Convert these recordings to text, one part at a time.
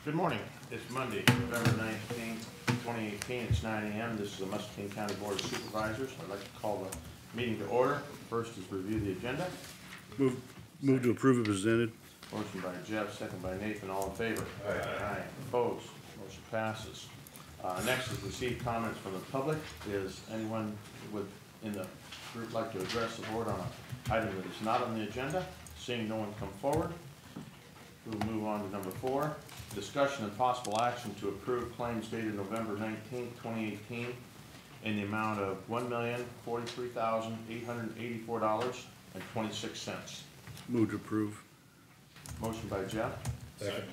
Good morning. It's Monday, November 19th, 2018. It's 9 a.m. This is the Muscatine County Board of Supervisors. I'd like to call the meeting to order. First is review the agenda. Move to approve it presented. Motion by Jeff, second by Nathan. All in favor? Aye. Opposed? Motion passes. Next is receive comments from the public. Is anyone in the group like to address the board on an item that is not on the agenda? Seeing no one come forward, we'll move on to number 4. Discussion and possible action to approve claims dated November 19, 2018 in the amount of $1,043,884.26. Move to approve. Motion by Jeff. Second.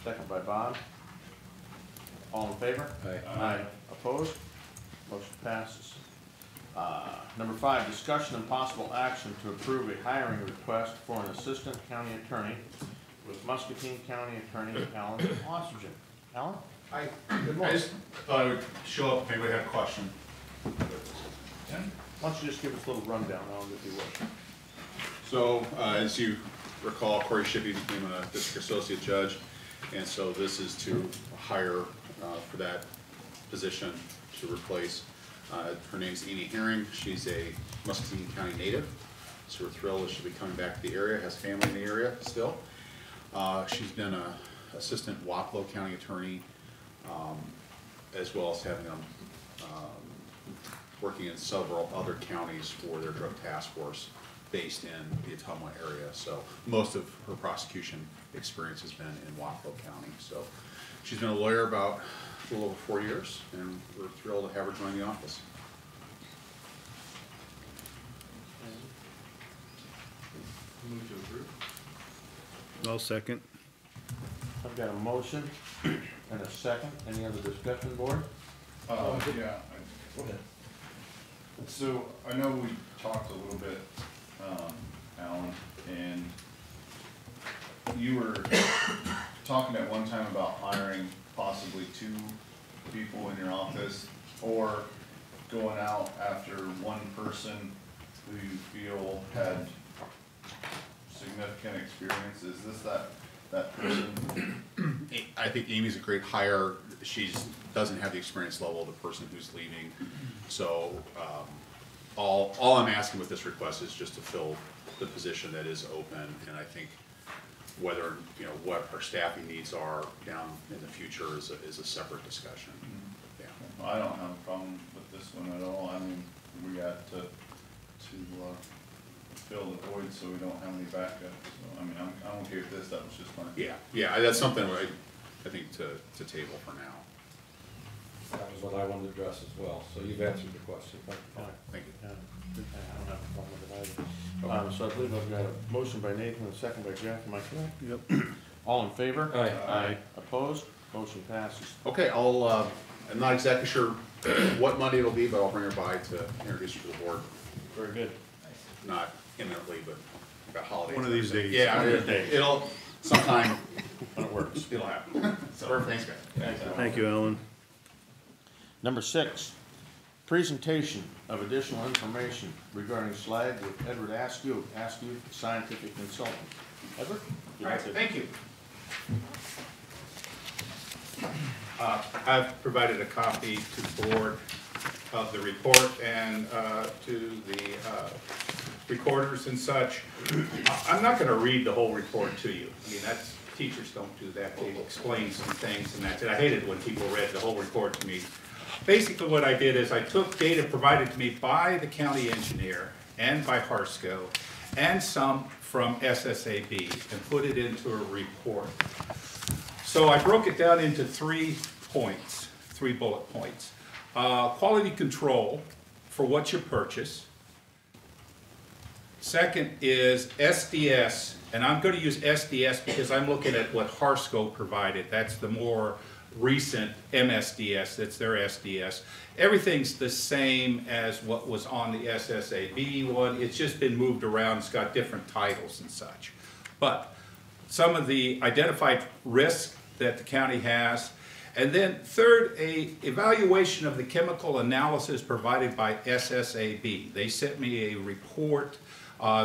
Second by Bob. All in favor? Aye. Aye. Opposed? Motion passes. Number 5, discussion and possible action to approve a hiring request for an assistant county attorney with Muscatine County Attorney Alan Ostrigen. Alan? Hi. Good I morning. just thought I would show up if anybody had a question. Why don't you just give us a little rundown, Alan, if you wish. So, as you recall, Corey Shippey became a district associate judge, and so this is to hire for that position to replace. Her name's Amy Herring. She's a Muscatine County native, so we're thrilled that she'll be coming back to the area, has family in the area still. She's been an assistant Wapello County attorney, as well as having working in several other counties for their drug task force based in the Ottumwa area. So most of her prosecution experience has been in Wapello County. So she's been a lawyer about a little over 4 years, and we're thrilled to have her join the office. Move to approve. I'll second. I've got a motion and a second. Any other discussion, board? Yeah. Go ahead. So I know we talked a little bit, Alan, and you were talking at one time about hiring possibly 2 people in your office, or going out after one person who you feel had significant experience. Is this that person? I think Amy's a great hire. She doesn't have the experience level of the person who's leaving. So all I'm asking with this request is just to fill the position that is open, and I think whether, you know, what our staffing needs are down in the future is a separate discussion. Yeah. I don't have a problem with this one at all. I mean, we got to fill the void so we don't have any backup. So I mean, I'm okay with this. That was just fine. Yeah, that's something I think to table for now. That was what I wanted to address as well, so you've answered the question. Thank you. I don't have a problem with it either. So I believe I've got a motion by Nathan and a second by Jeff. Am I correct? Yep. All in favor? Aye. Aye. Opposed? Motion passes. Okay, I'm not exactly sure what Monday it'll be, but I'll bring her by to introduce you to the board. Very good. Not imminently, but about holidays. One of these days. Yeah, One of these days. it'll sometime. When it works. It'll happen. So, thanks, guys. Thanks, Alan. Thank you, Alan. Number 6, presentation of additional information regarding slag with Edward Askew, Scientific Consultant. Edward? All right, thank you. I've provided a copy to the board of the report and to the recorders and such. I'm not going to read the whole report to you. I mean, teachers don't do that. They explain some things and that's it. I hated when people read the whole report to me. Basically what I did is I took data provided to me by the county engineer and by Harsco and some from SSAB and put it into a report. So I broke it down into 3 bullet points. Quality control for what you purchase. Second is SDS, and I'm going to use SDS because I'm looking at what Harsco provided. That's the more recent MSDS, that's their SDS. Everything's the same as what was on the SSAB one. It's just been moved around. It's got different titles and such. But some of the identified risks that the county has. And then third, a evaluation of the chemical analysis provided by SSAB. They sent me a report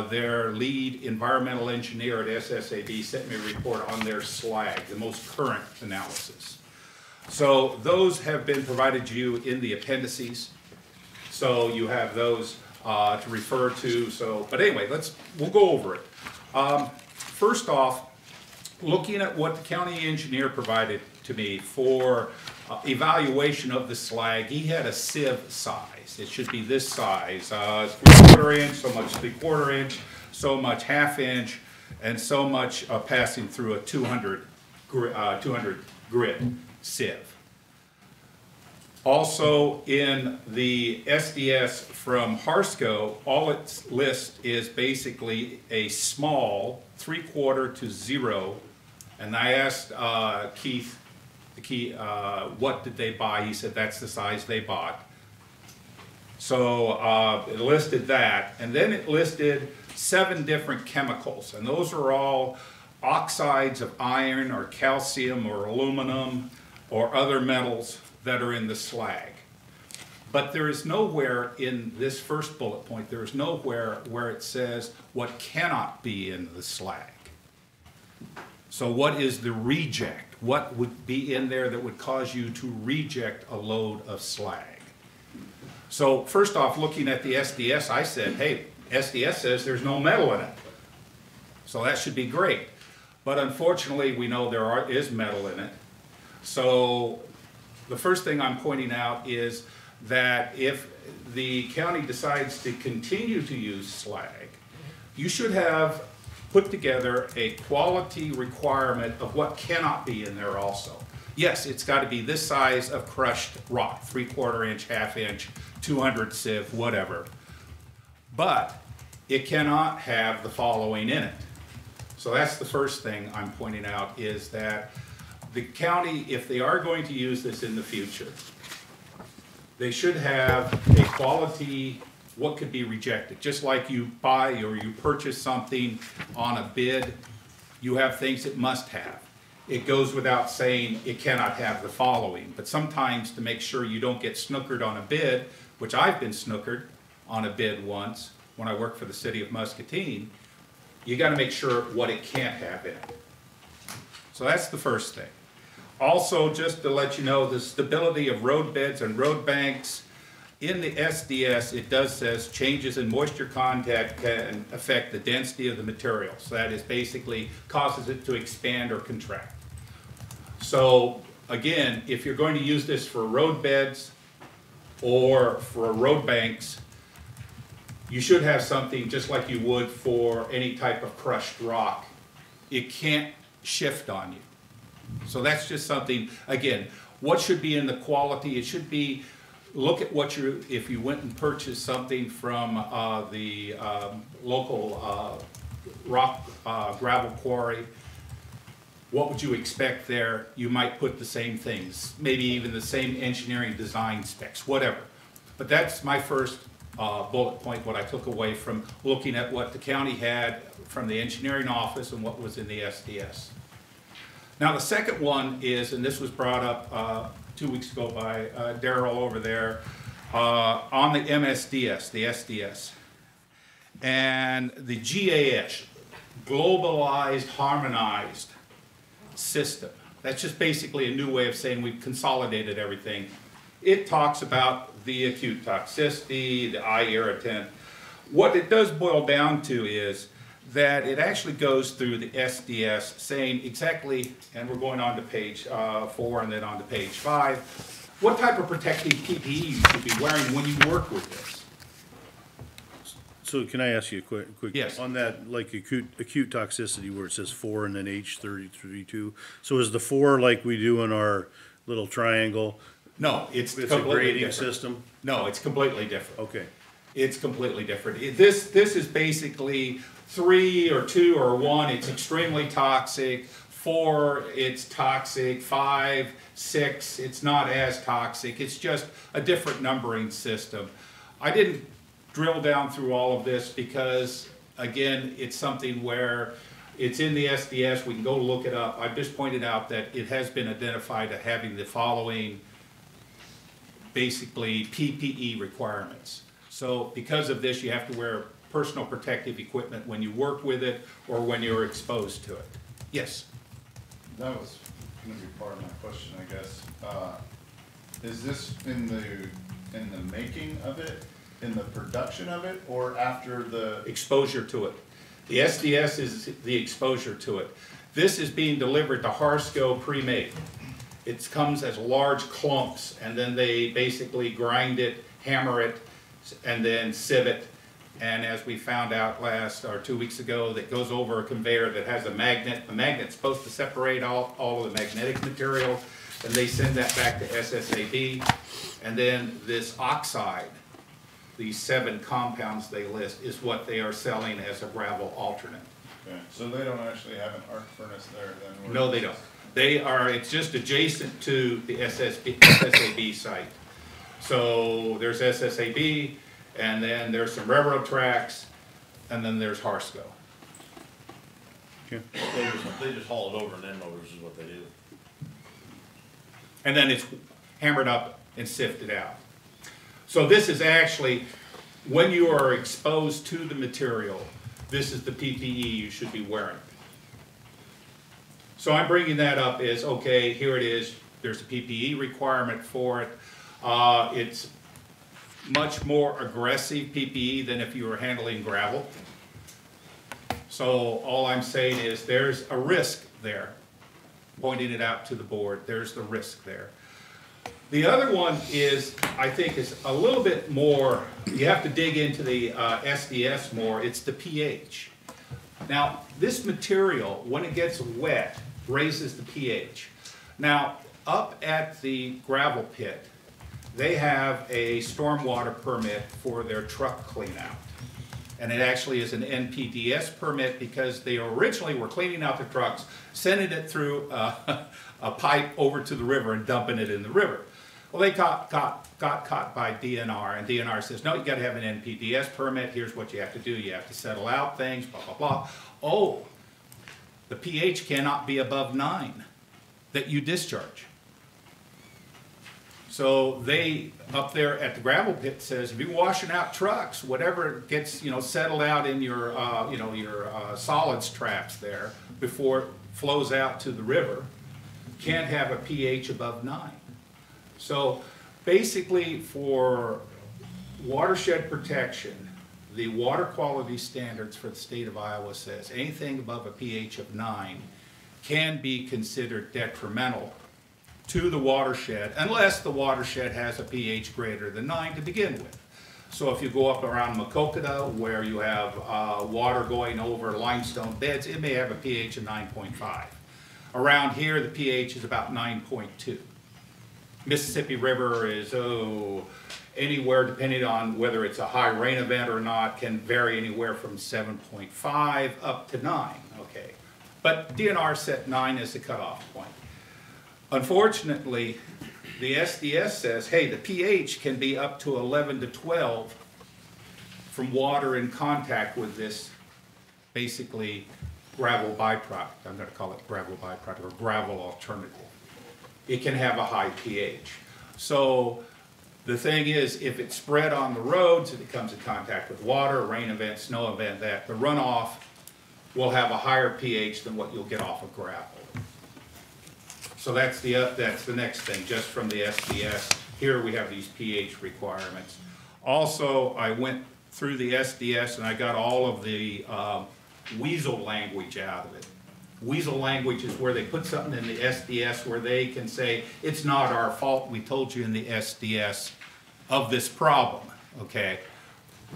their lead environmental engineer at SSAB sent me a report on their slag, the most current analysis. So those have been provided to you in the appendices. So you have those to refer to. So, but anyway, we'll go over it. First off, looking at what the county engineer provided to me for evaluation of the slag, he had a sieve size. It should be this size, 3/4 inch, so much 3/4 inch, so much 1/2 inch, and so much passing through a 200 grit sieve. Also in the SDS from Harsco, all it lists is basically a small 3/4 to 0. And I asked Keith, what did they buy? He said that's the size they bought. So it listed that, and then it listed 7 different chemicals, and those are all oxides of iron or calcium or aluminum or other metals that are in the slag. But there is nowhere in this first bullet point, there is nowhere where it says what cannot be in the slag. So what is the reject? What would be in there that would cause you to reject a load of slag? So first off, looking at the SDS, I said, hey, SDS says there's no metal in it. So that should be great. But unfortunately, we know there is metal in it. So the first thing I'm pointing out is that if the county decides to continue to use slag, you should have put together a quality requirement of what cannot be in there also. Yes, it's got to be this size of crushed rock, 3/4 inch, 1/2 inch, 200 sieve, whatever. But it cannot have the following in it. So that's the first thing I'm pointing out, is that the county, if they are going to use this in the future, they should have a quality, what could be rejected. Just like you buy or you purchase something on a bid, you have things it must have. It goes without saying it cannot have the following. But sometimes, to make sure you don't get snookered on a bid, which I've been snookered on a bid once when I worked for the city of Muscatine, you got to make sure what it can't have in it. So that's the first thing. Also, just to let you know, the stability of road beds and road banks, in the SDS, it does says changes in moisture content can affect the density of the material. So that is basically causes it to expand or contract. So again, if you're going to use this for road beds or for road banks, you should have something just like you would for any type of crushed rock. It can't shift on you. So that's just something, again, what should be in the quality? It should be, look at what you, if you went and purchased something from the local rock gravel quarry, what would you expect there? You might put the same things, maybe even the same engineering design specs, whatever. But that's my first bullet point, what I took away from looking at what the county had from the engineering office and what was in the SDS. Now the second one is, and this was brought up 2 weeks ago by Daryl over there, on the MSDS, the SDS, and the GAS, Globalized Harmonized System. That's just basically a new way of saying we've consolidated everything. It talks about the acute toxicity, the eye irritant. What it does boil down to is that it actually goes through the SDS saying exactly, and we're going on to page 4 and then on to page 5, what type of protective PPE you should be wearing when you work with this. So can I ask you a quick? Yes. On that, like acute toxicity where it says 4 and then H32, so is the 4 like we do in our little triangle? No, it's It's a completely grading different. system? No, it's completely different. Okay. It's completely different. This is basically 3 or 2 or 1, it's extremely toxic. 4, it's toxic. 5, 6, it's not as toxic. It's just a different numbering system. I didn't drill down through all of this because, again, it's something where it's in the SDS. We can go look it up. I've just pointed out that it has been identified as having the following, basically, PPE requirements. So because of this, you have to wear personal protective equipment when you work with it or when you're exposed to it. Yes? That was gonna be part of my question, I guess. Is this in the making of it, in the production of it, or after the? Exposure to it. The SDS is the exposure to it. This is being delivered to Harsco pre-made. It comes as large clumps, and then they basically grind it, hammer it, and then sieve it. And as we found out 2 weeks ago, that goes over a conveyor that has a magnet. The magnet's supposed to separate all of the magnetic material, and they send that back to SSAB. And then this oxide, these 7 compounds they list, is what they are selling as a gravel alternate. Okay, so they don't actually have an arc furnace there then? No, they don't. They are, it's just adjacent to the SSAB site. So there's SSAB, and then there's some railroad tracks, and then there's Harsco. They just haul it over and end motors is what they do. And then it's hammered up and sifted out. So this is actually, when you are exposed to the material, this is the PPE you should be wearing. So I'm bringing that up as, okay, here it is, there's a PPE requirement for it. It's much more aggressive PPE than if you were handling gravel. So all I'm saying is there's a risk there. Pointing it out to the board, there's the risk there. The other one is, I think, is a little bit more, you have to dig into the SDS more, it's the pH. Now, this material, when it gets wet, raises the pH. Now, up at the gravel pit, they have a stormwater permit for their truck clean out. And it actually is an NPDES permit because they originally were cleaning out the trucks, sending it through a pipe over to the river and dumping it in the river. Well, they got caught by DNR, and DNR says, no, you gotta have an NPDES permit, here's what you have to do, you have to settle out things, blah, blah, blah. Oh, the pH cannot be above 9 that you discharge. So they, up there at the gravel pit, says, if you're washing out trucks, whatever gets, settled out in your, your solids traps there before it flows out to the river, can't have a pH above 9. So basically for watershed protection, the water quality standards for the state of Iowa says anything above a pH of 9 can be considered detrimental to the watershed unless the watershed has a pH greater than 9 to begin with. So if you go up around Muscatine where you have water going over limestone beds, it may have a pH of 9.5. Around here, the pH is about 9.2. Mississippi River is, anywhere, depending on whether it's a high rain event or not, can vary anywhere from 7.5 up to 9, okay? But DNR set 9 as the cutoff point. Unfortunately, the SDS says, hey, the pH can be up to 11 to 12 from water in contact with this, basically, gravel byproduct. I'm going to call it gravel byproduct or gravel alternative. It can have a high pH. So the thing is, if it's spread on the roads, if it comes in contact with water, rain event, snow event, that the runoff will have a higher pH than what you'll get off of gravel. So that's the next thing, just from the SDS. Here we have these pH requirements. Also, I went through the SDS and I got all of the weasel language out of it. Weasel language is where they put something in the SDS where they can say, it's not our fault, we told you in the SDS of this problem, okay?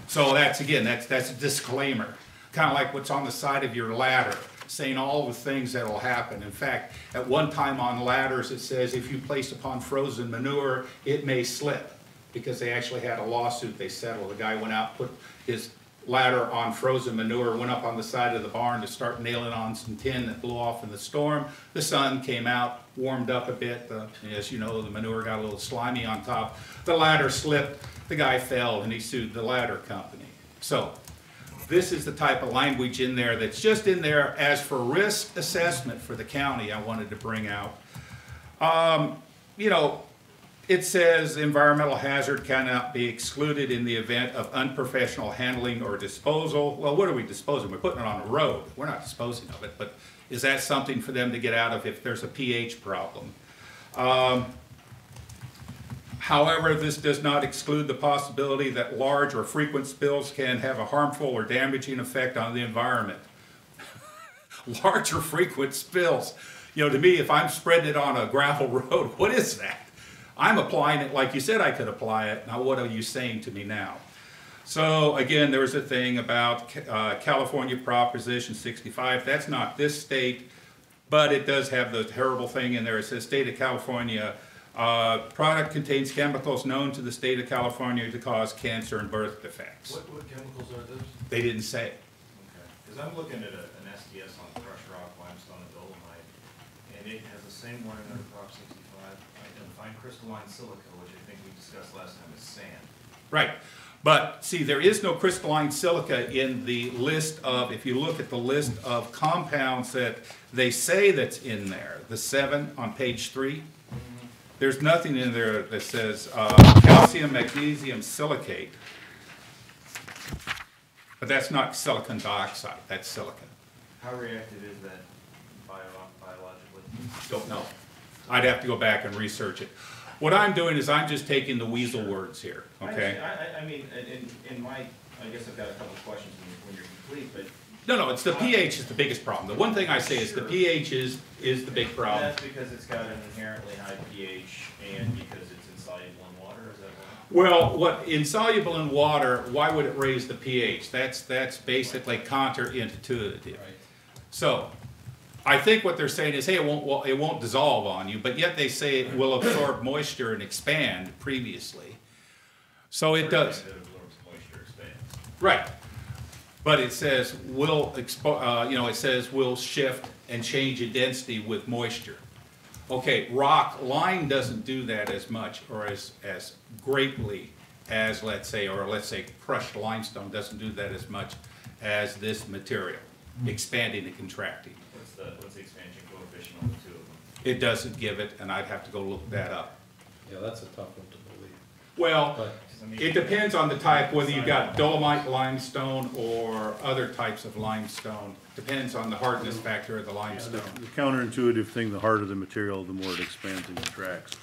So that's, again, that's a disclaimer. Kind of like what's on the side of your ladder, saying all the things that will happen. In fact, at one time on ladders it says if you place upon frozen manure, it may slip, because they actually had a lawsuit they settled. The guy went out, put his ladder on frozen manure, went up on the side of the barn to start nailing on some tin that blew off in the storm. The sun came out, warmed up a bit. As you know, the manure got a little slimy on top. The ladder slipped, the guy fell, and he sued the ladder company. So this is the type of language in there that's just in there as for risk assessment for the county I wanted to bring out. It says environmental hazard cannot be excluded in the event of unprofessional handling or disposal. Well, what are we disposing? We're putting it on a road. We're not disposing of it, but is that something for them to get out of if there's a pH problem? However, this does not exclude the possibility that large or frequent spills can have a harmful or damaging effect on the environment. Large or frequent spills. You know, to me, if I'm spreading it on a gravel road, what is that? I'm applying it like you said I could apply it. Now, what are you saying to me now? So, again, there's a thing about California Proposition 65. That's not this state, but it does have the terrible thing in there. It says, State of California, product contains chemicals known to the state of California to cause cancer and birth defects. What chemicals are those? They didn't say. Okay, because I'm looking at an SDS on crushed rock, limestone, and dolomite, and it has the same warning under Prop 65. Identifying crystalline silica, which I think we discussed last time, is sand. Right. But see, there is no crystalline silica in the list of, if you look at the list of compounds that they say that's in there, the 7 on page 3, there's nothing in there that says calcium, magnesium, silicate. But that's not silicon dioxide, that's silicon. How reactive is that biologically? Don't know. I'd have to go back and research it. What I'm doing is I'm just taking the weasel words here, okay? I mean, in my, I guess I've got a couple of questions when you're complete, but. No, it's the pH is the biggest problem. The one thing I say is the pH is the big problem. That's because it's got an inherently high pH and because it's insoluble in water, is that why? Well, what insoluble in water, why would it raise the pH? That's basically counterintuitive. Right. So, I think what they're saying is, hey, it won't dissolve on you, but yet they say it will absorb moisture and expand previously. So it does. That absorbs moisture, expands. Right. But it says it says will shift and change in density with moisture. Okay, lime doesn't do that as much or as greatly as let's say crushed limestone doesn't do that as much as this material, expanding and contracting. What's the expansion coefficient on the two of them? It doesn't give it, and I'd have to go look that up. Yeah, that's a tough one to believe. Well, But it depends on the type, whether you've got dolomite limestone or other types of limestone. Depends on the hardness factor of the limestone. The counterintuitive thing, the harder the material, the more it expands and contracts.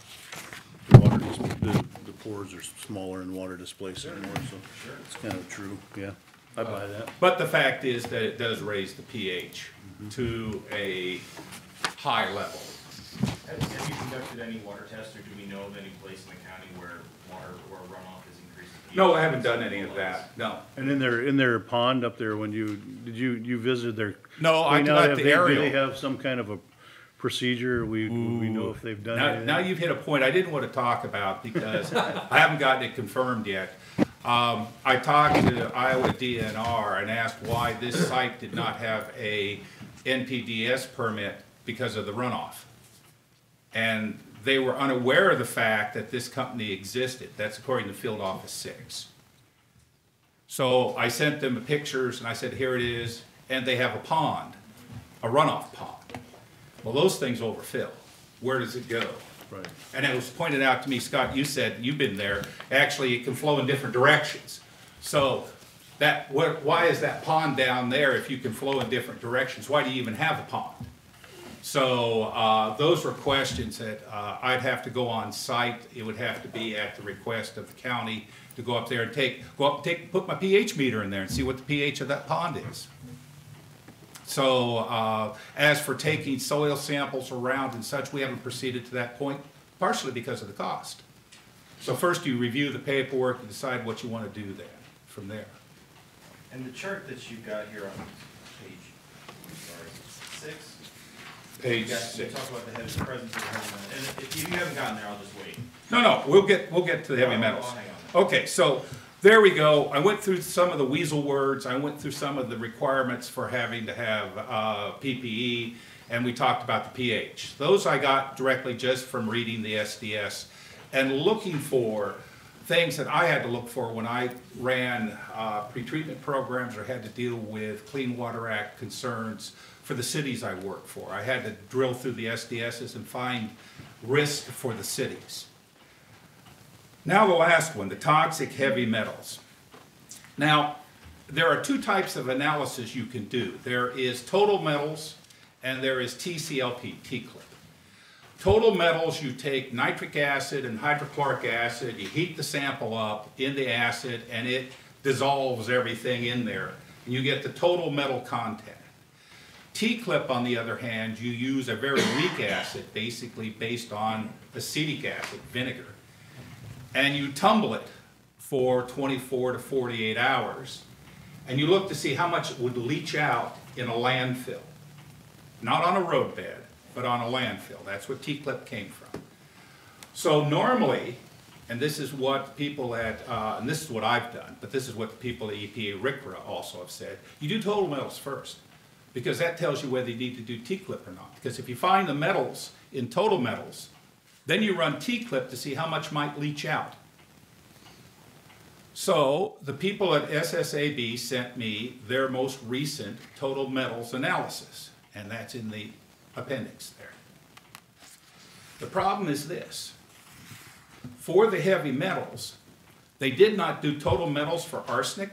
The pores are smaller and water displaces more, so it's kind of true, yeah. I buy that. But the fact is that it does raise the pH to a high level. Have you conducted any water tests, or do we know of any place in the county where runoff is increasing? No, I haven't done any of that, no. And in their pond up there, when you visited their. No, I now got have the they- aerial. Do they have some kind of a procedure? We know if they've done anything? Now you've hit a point I didn't want to talk about because I haven't gotten it confirmed yet. I talked to Iowa DNR and asked why this site did not have a NPDES permit because of the runoff. And they were unaware of the fact that this company existed. That's according to Field Office 6. So I sent them pictures and I said, here it is, and they have a pond, a runoff pond. Well, those things overfill. Where does it go? Right. And it was pointed out to me, Scott, you said, you've been there, actually it can flow in different directions. So why is that pond down there if you can flow in different directions? Why do you even have a pond? So those were questions that I'd have to go on site. It would have to be at the request of the county to go up there and put my pH meter in there and see what the pH of that pond is. So as for taking soil samples around and such, we haven't proceeded to that point, partially because of the cost. So first you review the paperwork and decide what you want to do then, from there. And the chart that you've got here on page 6. Page You 6. talk about the heavy presence of the heavy metal. And if you haven't gotten there, I'll just wait. No, we'll get to the heavy metals. I'll hang on. Okay, so there we go. I went through some of the weasel words. I went through some of the requirements for having to have PPE, and we talked about the pH. Those I got directly just from reading the SDS and looking for things that I had to look for when I ran pretreatment programs or had to deal with Clean Water Act concerns for the cities I worked for. I had to drill through the SDSs and find risk for the cities. Now the last one, the toxic heavy metals. Now, there are two types of analysis you can do. There is total metals and there is TCLP, T-clip. Total metals, you take nitric acid and hydrochloric acid, you heat the sample up in the acid, and it dissolves everything in there. And you get the total metal content. T-clip, on the other hand, you use a very weak acid, basically based on acetic acid, vinegar. And you tumble it for 24 to 48 hours. And you look to see how much it would leach out in a landfill. Not on a roadbed, but on a landfill. That's what T-clip came from. So normally, and this is what people at, and this is what I've done, but this is what the people at EPA RCRA also have said, you do total metals first, because that tells you whether you need to do T-clip or not. Because if you find the metals in total metals, then you run T-clip to see how much might leach out. So the people at SSAB sent me their most recent total metals analysis, and that's in the appendix there. The problem is this. For the heavy metals, they did not do total metals for arsenic,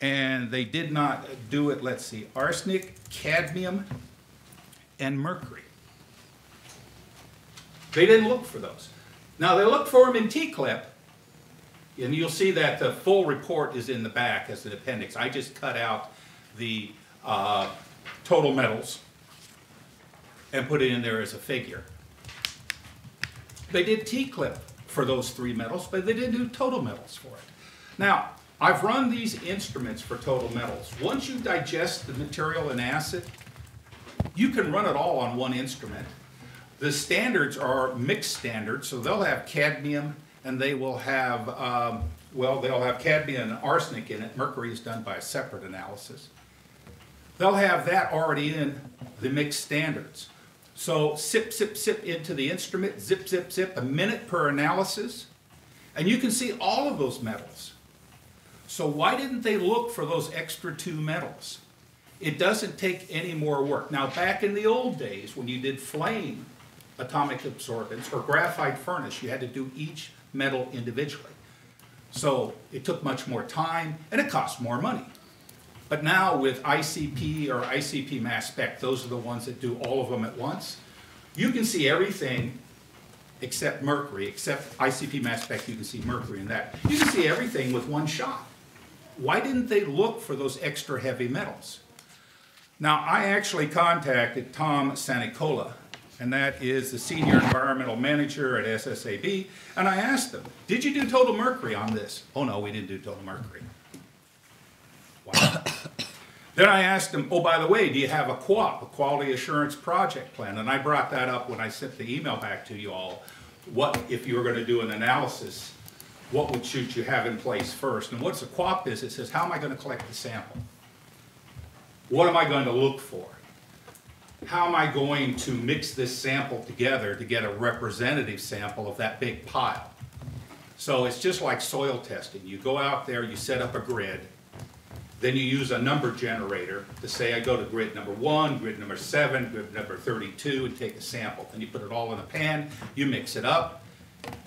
and they did not do it, let's see, arsenic, cadmium, and mercury. They didn't look for those. Now, they looked for them in T-clip, and you'll see that the full report is in the back as an appendix. I just cut out the total metals and put it in there as a figure. They did T-clip for those three metals, but they didn't do total metals for it. Now, I've run these instruments for total metals. Once you digest the material in acid, you can run it all on one instrument. The standards are mixed standards, so they'll have cadmium and they will have, well, they'll have cadmium and arsenic in it. Mercury is done by a separate analysis. They'll have that already in the mixed standards. So sip, sip, sip into the instrument, zip, zip, zip, a minute per analysis, and you can see all of those metals. So why didn't they look for those extra two metals? It doesn't take any more work. Now, back in the old days, when you did flame atomic absorbance or graphite furnace, you had to do each metal individually. So it took much more time, and it cost more money. But now with ICP or ICP mass spec, those are the ones that do all of them at once, you can see everything except mercury, except ICP mass spec, you can see mercury in that. You can see everything with one shot. Why didn't they look for those extra heavy metals? Now, I actually contacted Tom Sanicola, and that is the Senior Environmental Manager at SSAB, and I asked him, did you do total mercury on this? Oh no, we didn't do total mercury. Wow. Then I asked him, oh, by the way, do you have a QAP, a Quality Assurance Project Plan? And I brought that up when I sent the email back to you all. What, if you were going to do an analysis, what should you have in place first? And what's a QAP is, it says, how am I going to collect the sample? What am I going to look for? How am I going to mix this sample together to get a representative sample of that big pile? So it's just like soil testing. You go out there, you set up a grid, then you use a number generator to say, I go to grid number 1, grid number 7, grid number 32, and take a sample. Then you put it all in a pan, you mix it up,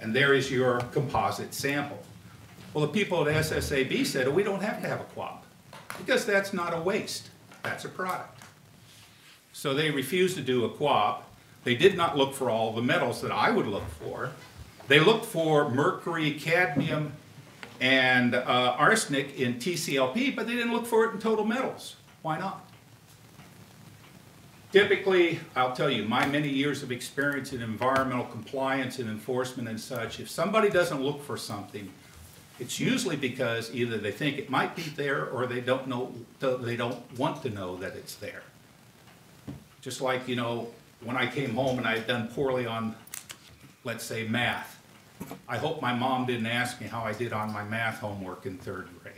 and there is your composite sample. Well, the people at SSAB said, oh, we don't have to have a QAP, because that's not a waste, that's a product. So they refused to do a QAP. They did not look for all the metals that I would look for. They looked for mercury, cadmium, and arsenic in TCLP, but they didn't look for it in total metals. Why not? Typically, I'll tell you, my many years of experience in environmental compliance and enforcement and such, if somebody doesn't look for something, it's usually because either they think it might be there or they don't know, they don't want to know that it's there. Just like, you know, when I came home and I had done poorly on, let's say, math. I hope my mom didn't ask me how I did on my math homework in 3rd grade.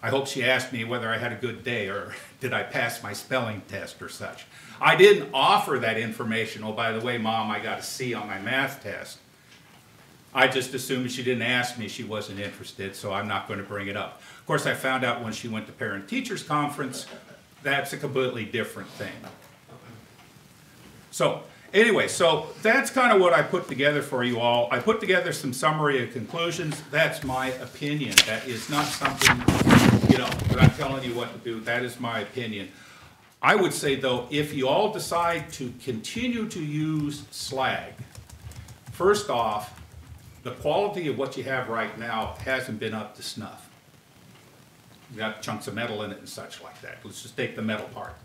I hope she asked me whether I had a good day or did I pass my spelling test or such. I didn't offer that information. Oh, by the way, Mom, I got a C on my math test. I just assumed she didn't ask me, she wasn't interested, so I'm not going to bring it up. Of course, I found out when she went to parent-teachers conference, that's a completely different thing. So, Anyway, so that's kind of what I put together for you all. I put together some summary and conclusions. That's my opinion. That is not something, that I'm telling you what to do. That is my opinion. I would say, though, if you all decide to continue to use slag, first off, the quality of what you have right now hasn't been up to snuff. You got chunks of metal in it and such like that. Let's just take the metal part.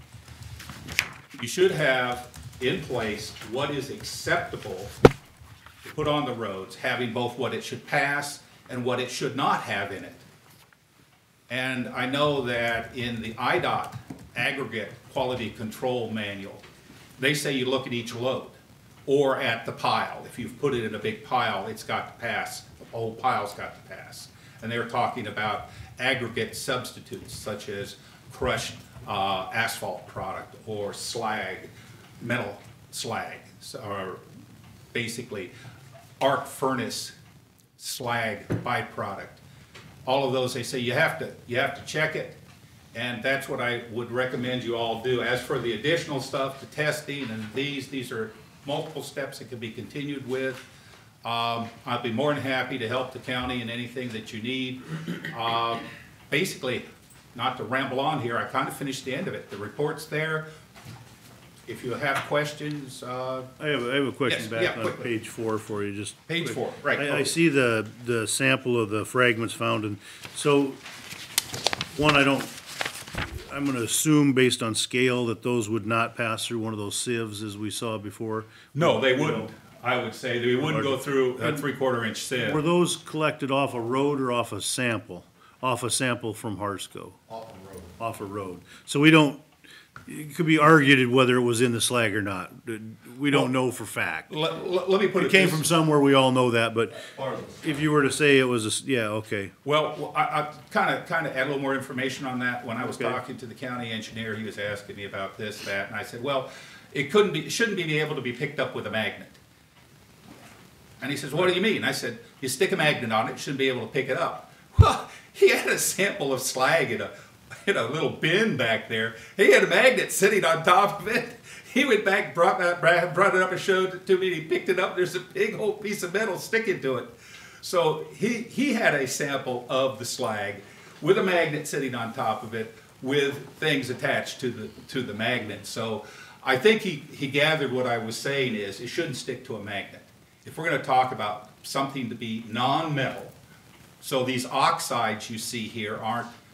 You should have in place what is acceptable to put on the roads, having both what it should pass and what it should not have in it. And I know that in the IDOT aggregate quality control manual, they say you look at each load or at the pile. If you've put it in a big pile, it's got to pass. The whole pile's got to pass. And they're talking about aggregate substitutes such as crushed asphalt product or slag, metal slag, or basically arc furnace slag byproduct. All of those, they say you have to check it, and that's what I would recommend you all do. As for the additional stuff, the testing and these are multiple steps that can be continued with. I'd be more than happy to help the county in anything that you need. Basically, not to ramble on here, I kind of finished the end of it. The report's there. If you have questions, I have a question Yes, back yeah, on quickly. page 4 for you, just. Page quick. 4, right. I see the sample of the fragments found, and so, one, I'm gonna assume based on scale that those would not pass through one of those sieves as we saw before. No, they wouldn't. I would say they wouldn't go through a 3/4 inch sieve. Were those collected off a road or off a sample? Off a sample from Harsco? Off the road. Off a road. So we don't, it could be argued whether it was in the slag or not. We don't know for fact. Let me put it It came this- from somewhere, we all know that, but if you were to say it was yeah, okay. Well, I kind of add a little more information on that. When I was Okay. talking to the county engineer, he was asking me about this, that, and I said, well, it shouldn't be able to be picked up with a magnet. And he says, what do you mean? I said, you stick a magnet on it, you shouldn't be able to pick it up. Well, he had a sample of slag in a little bin back there. He had a magnet sitting on top of it. He went back, brought it up and showed it to me. He picked it up. There's a big old piece of metal sticking to it. So he had a sample of the slag with a magnet sitting on top of it with things attached to the magnet. So I think he gathered what I was saying is it shouldn't stick to a magnet. If we're going to talk about something to be non-metal, so these oxides you see here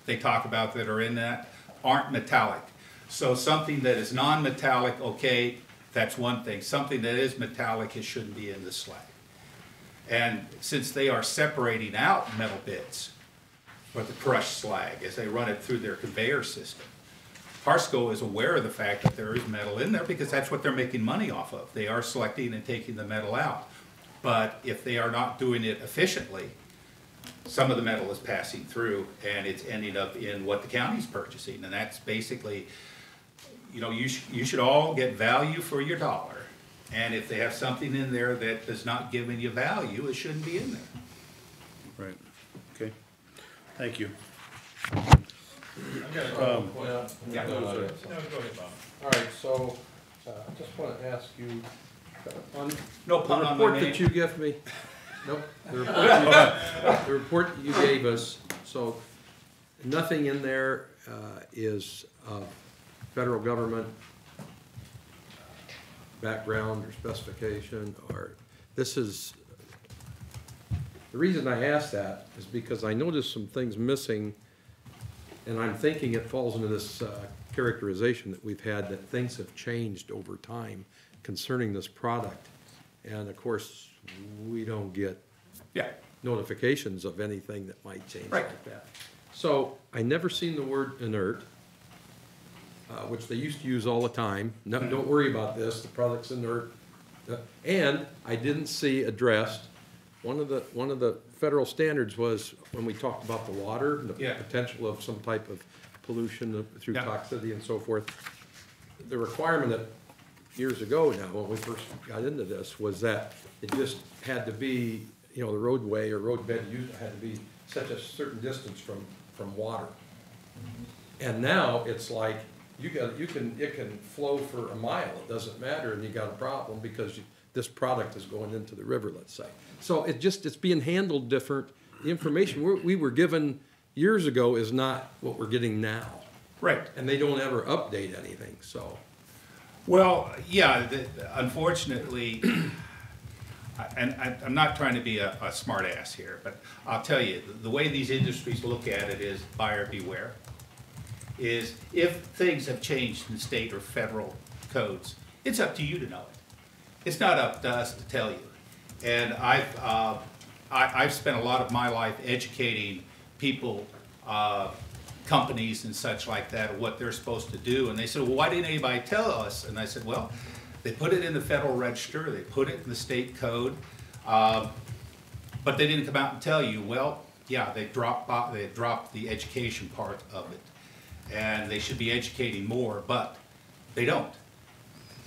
they talk about that are in that, aren't metallic. So something that is non-metallic, okay, that's one thing. Something that is metallic, it shouldn't be in the slag. And since they are separating out metal bits for the crushed slag as they run it through their conveyor system, Harsco is aware of the fact that there is metal in there because that's what they're making money off of. They are selecting and taking the metal out. But if they are not doing it efficiently, some of the metal is passing through and it's ending up in what the county's purchasing. And that's basically, you should all get value for your dollar. And if they have something in there that is not giving you value, it shouldn't be in there. Right, okay. Thank you. I've got a couple questions. yeah. No, go ahead, Bob. All right, so, I just want to ask you, on No the pun on my report name. that you gave me, nope, the report that you gave us, so nothing in there is of federal government background or specification, or this is, the reason I asked that is because I noticed some things missing, and I'm thinking it falls into this characterization that we've had, that things have changed over time concerning this product. And of course, we don't get Yeah, notifications of anything that might change Right. like that. So I never seen the word inert, which they used to use all the time. No, don't worry about this, the product's inert. And I didn't see addressed, one of the federal standards was when we talked about the water, the Yeah. potential of some type of pollution through Yeah. toxicity and so forth. The requirement that years ago now, when we first got into this, was that it just had to be, the roadway or roadbed had to be such a certain distance from water. And now it's like, it can flow for a mile, it doesn't matter, and you got a problem because this product is going into the river, let's say. So it's being handled different. The information we were given years ago is not what we're getting now. Right. And they don't ever update anything, so. Well, yeah, unfortunately, and I'm not trying to be a smart ass here, but I'll tell you, the way these industries look at it is buyer beware. Is if things have changed in state or federal codes, it's up to you to know it. It's not up to us to tell you. And I've spent a lot of my life educating people, companies and such like that, what they're supposed to do. And they said, well, why didn't anybody tell us? And I said, well, they put it in the Federal Register, they put it in the state code, but they didn't come out and tell you. Well, yeah, they dropped the education part of it. And they should be educating more, but they don't.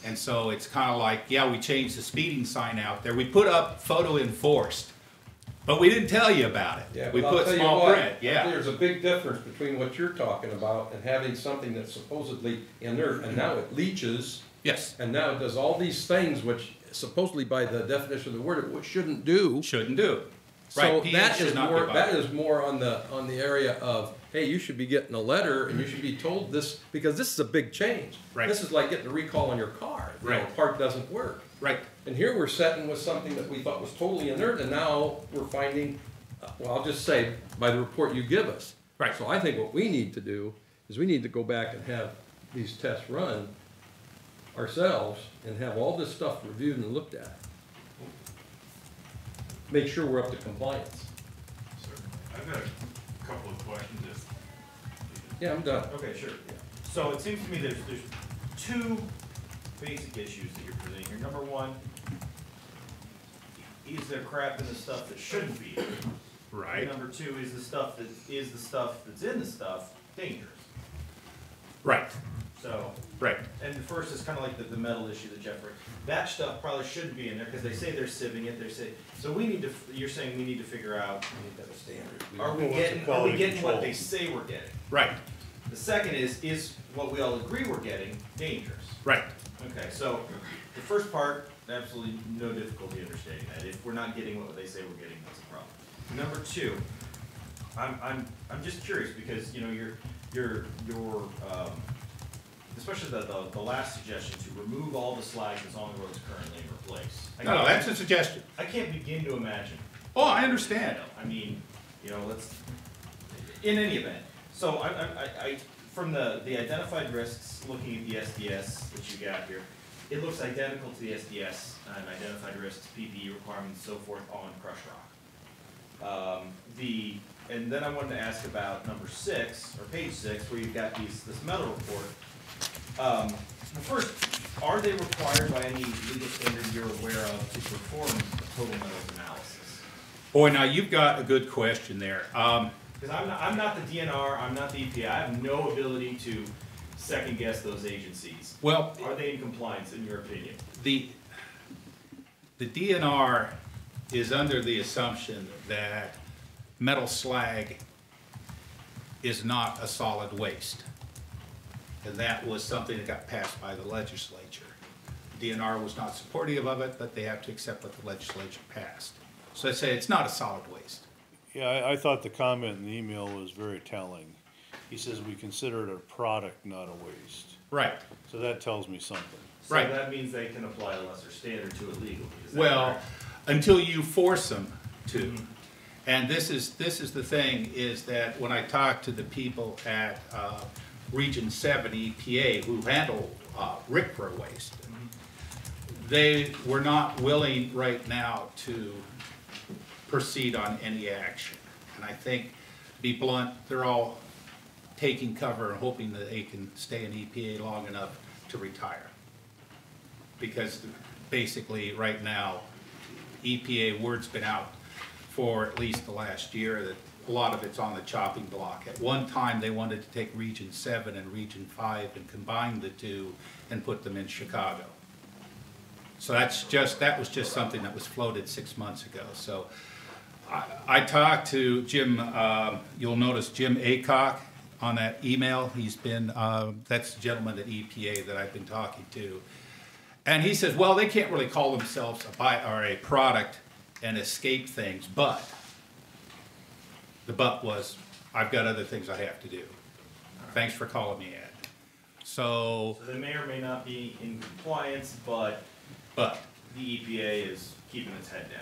And so it's kind of like, yeah, we changed the speeding sign out there. We put up photo enforced, but we didn't tell you about it. Yeah, We but I'll put tell you small what, print, yeah. There's a big difference between what you're talking about and having something that's supposedly inert, and now it leaches, Yes, and now it does all these things which supposedly by the definition of the word, it shouldn't do. shouldn't do. So Right, pH that should is not be more, bothered. that is more on the area of, hey, you should be getting a letter and you should be told this, because this is a big change. Right. This is like getting a recall on your car. You know, Right. part doesn't work. Right, And here we're sitting with something that we thought was totally inert, and now we're finding, well, I'll just say, by the report you give us. Right. So I think what we need to do is we need to go back and have these tests run ourselves and have all this stuff reviewed and looked at. Make sure we're up to compliance. I've got a couple of questions. Yeah, I'm done. Okay, sure. So it seems to me there's two basic issues that you're presenting here. Number one, is there crap in the stuff that shouldn't be? right, Number two, is the stuff that's in the stuff dangerous? right, So, right. and the first is kind of like the metal issue that Jeff raised. That stuff probably shouldn't be in there because they say they're sieving it. So we need to. You're saying we need to figure out. Are we getting what they say we're getting? Right, The second is what we all agree we're getting dangerous? right, Okay, so the first part, absolutely no difficulty understanding that. If we're not getting what they say we're getting, that's a problem. Number two, I'm just curious because, you know, your especially the last suggestion to remove all the slag that's on the roads currently and replace. no, that's a suggestion. I can't begin to imagine. Oh, I understand. I mean, you know, in any event. So I from the identified risks, looking at the SDS that you got here, it looks identical to the SDS and identified risks, PPE requirements, so forth on crushed rock. And then I wanted to ask about number 6, or page 6, where you've got this metal report. First, are they required by any legal standard you're aware of to perform a total metals analysis? Boy, now you've got a good question there. Because I'm not the DNR, I'm not the EPA, I have no ability to second guess those agencies. Well, Are they in compliance, in your opinion? the DNR is under the assumption that metal slag is not a solid waste. And that was something that got passed by the legislature. DNR was not supportive of it, but they have to accept what the legislature passed. So they say it's not a solid waste. Yeah, I thought the comment in the email was very telling. He says we consider it a product, not a waste. Right. So that tells me something. So Right. that means they can apply a lesser standard to it legally, is that Well, correct? until you force them to. And this is the thing, is that when I talk to the people at Region 7 EPA who handle RCRA waste, they were not willing right now to proceed on any action. And I think, to be blunt, they're all taking cover and hoping that they can stay in EPA long enough to retire. Because basically, right now, EPA word's been out for at least the last year that a lot of it's on the chopping block. At one time, they wanted to take Region 7 and Region 5 and combine the two and put them in Chicago. So that was just something that was floated 6 months ago. So I talked to Jim, you'll notice Jim Aycock on that email. He's been, that's the gentleman at EPA that I've been talking to. And he says, well, they can't really call themselves a product and escape things, but the but was, I've got other things I have to do. Thanks for calling me, Ed. So they may or may not be in compliance, but the EPA is keeping its head down.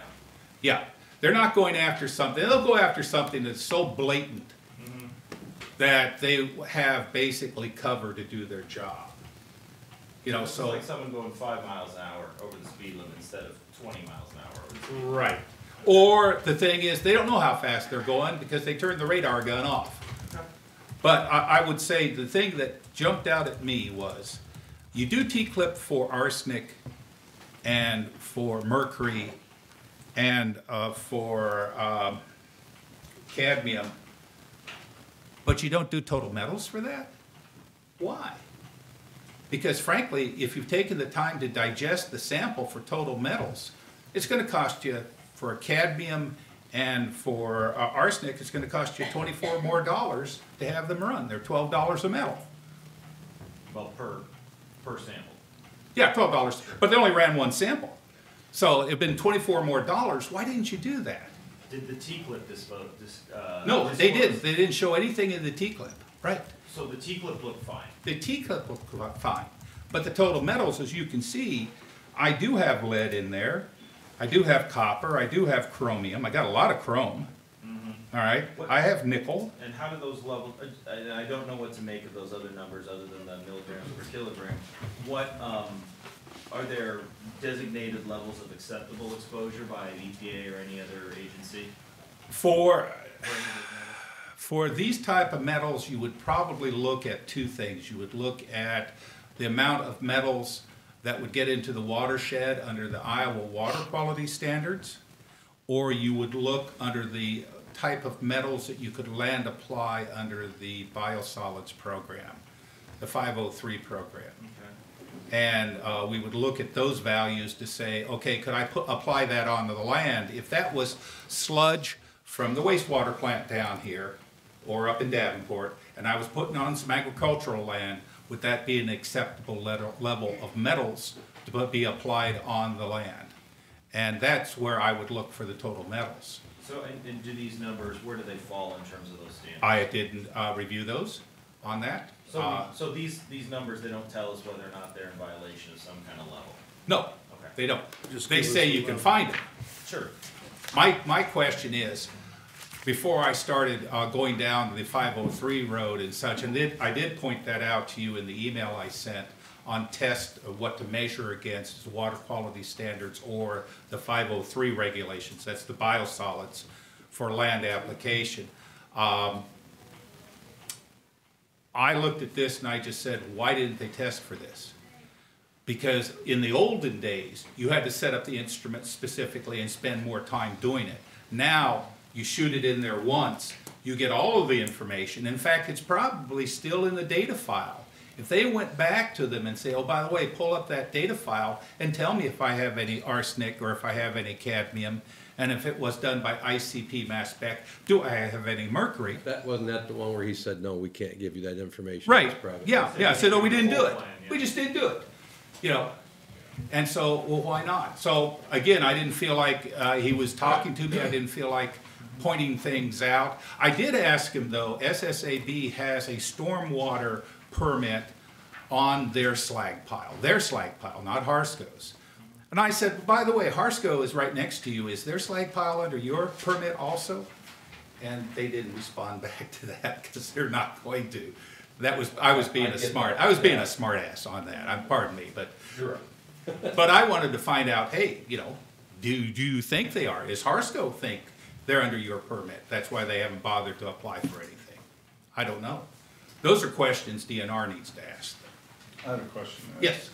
yeah, they're not going after something. They'll go after something that's so blatant that they have basically cover to do their job. You know, It's so like someone going 5 miles an hour over the speed limit instead of 20 miles an hour over the speed limit. right. Or the thing is, they don't know how fast they're going because they turned the radar gun off. But I would say the thing that jumped out at me was, you do T-clip for arsenic and for mercury and for cadmium, but you don't do total metals for that? Why? Because frankly, if you've taken the time to digest the sample for total metals, it's going to cost you, for cadmium and for arsenic, it's going to cost you $24 more to have them run. They're $12 a metal. Well, per sample. Yeah, $12, but they only ran one sample. So it'd been $24 more. Why didn't you do that? Did the T-clip No, they didn't. They didn't show anything in the T-clip. Right. So the T-clip looked fine. The T-clip looked fine. But the total metals, as you can see, I do have lead in there. I do have copper. I do have chromium. I got a lot of chrome. All right. I have nickel. And how do those levels, I don't know what to make of those other numbers other than the milligrams per kilogram. What, are there designated levels of acceptable exposure by EPA or any other agency? For these type of metals, you would probably look at two things. You would look at the amount of metals that would get into the watershed under the Iowa water quality standards, or you would look under the type of metals that you could land apply under the biosolids program, the 503 program. Okay. And we would look at those values to say, okay, could I apply that onto the land? If that was sludge from the wastewater plant down here or up in Davenport, and I was putting on some agricultural land, would that be an acceptable level of metals to be applied on the land? And that's where I would look for the total metals. So, and do these numbers, where do they fall in terms of those standards? I didn't review those on that. So these numbers, they don't tell us whether or not they're in violation of some kind of level? No, Okay. they don't. Just They give us say the you can level. find them. Sure. My question is, before I started going down the 503 road and such, and I did point that out to you in the email I sent on test of what to measure against water quality standards or the 503 regulations, that's the biosolids for land application. I looked at this and I just said, why didn't they test for this? Because in the olden days, you had to set up the instrument specifically and spend more time doing it. Now, you shoot it in there once, you get all of the information. In fact, it's probably still in the data file. If they went back to them and say, oh, by the way, pull up that data file and tell me if I have any arsenic or if I have any cadmium, and if it was done by ICP mass spec, do I have any mercury? Wasn't that the one where he said, no, we can't give you that information? Right, It's private. yeah, I said, no, we didn't do it. Plan, yeah. We just didn't do it, you know. And so, well, why not? So, again, I didn't feel like he was talking to me. I didn't feel like pointing things out. I did ask him, though, SSAB has a stormwater permit on their slag pile, not Harsco's. And I said, by the way, Harsco is right next to you. Is their slag pile under your permit also? And they didn't respond back to that because they're not going to. I was being a smart ass on that. Pardon me, but Sure. but I wanted to find out, hey, you know, do you think they are? Does Harsco think they're under your permit? That's why they haven't bothered to apply for anything. I don't know. Those are questions DNR needs to ask them. I have a question. Yes.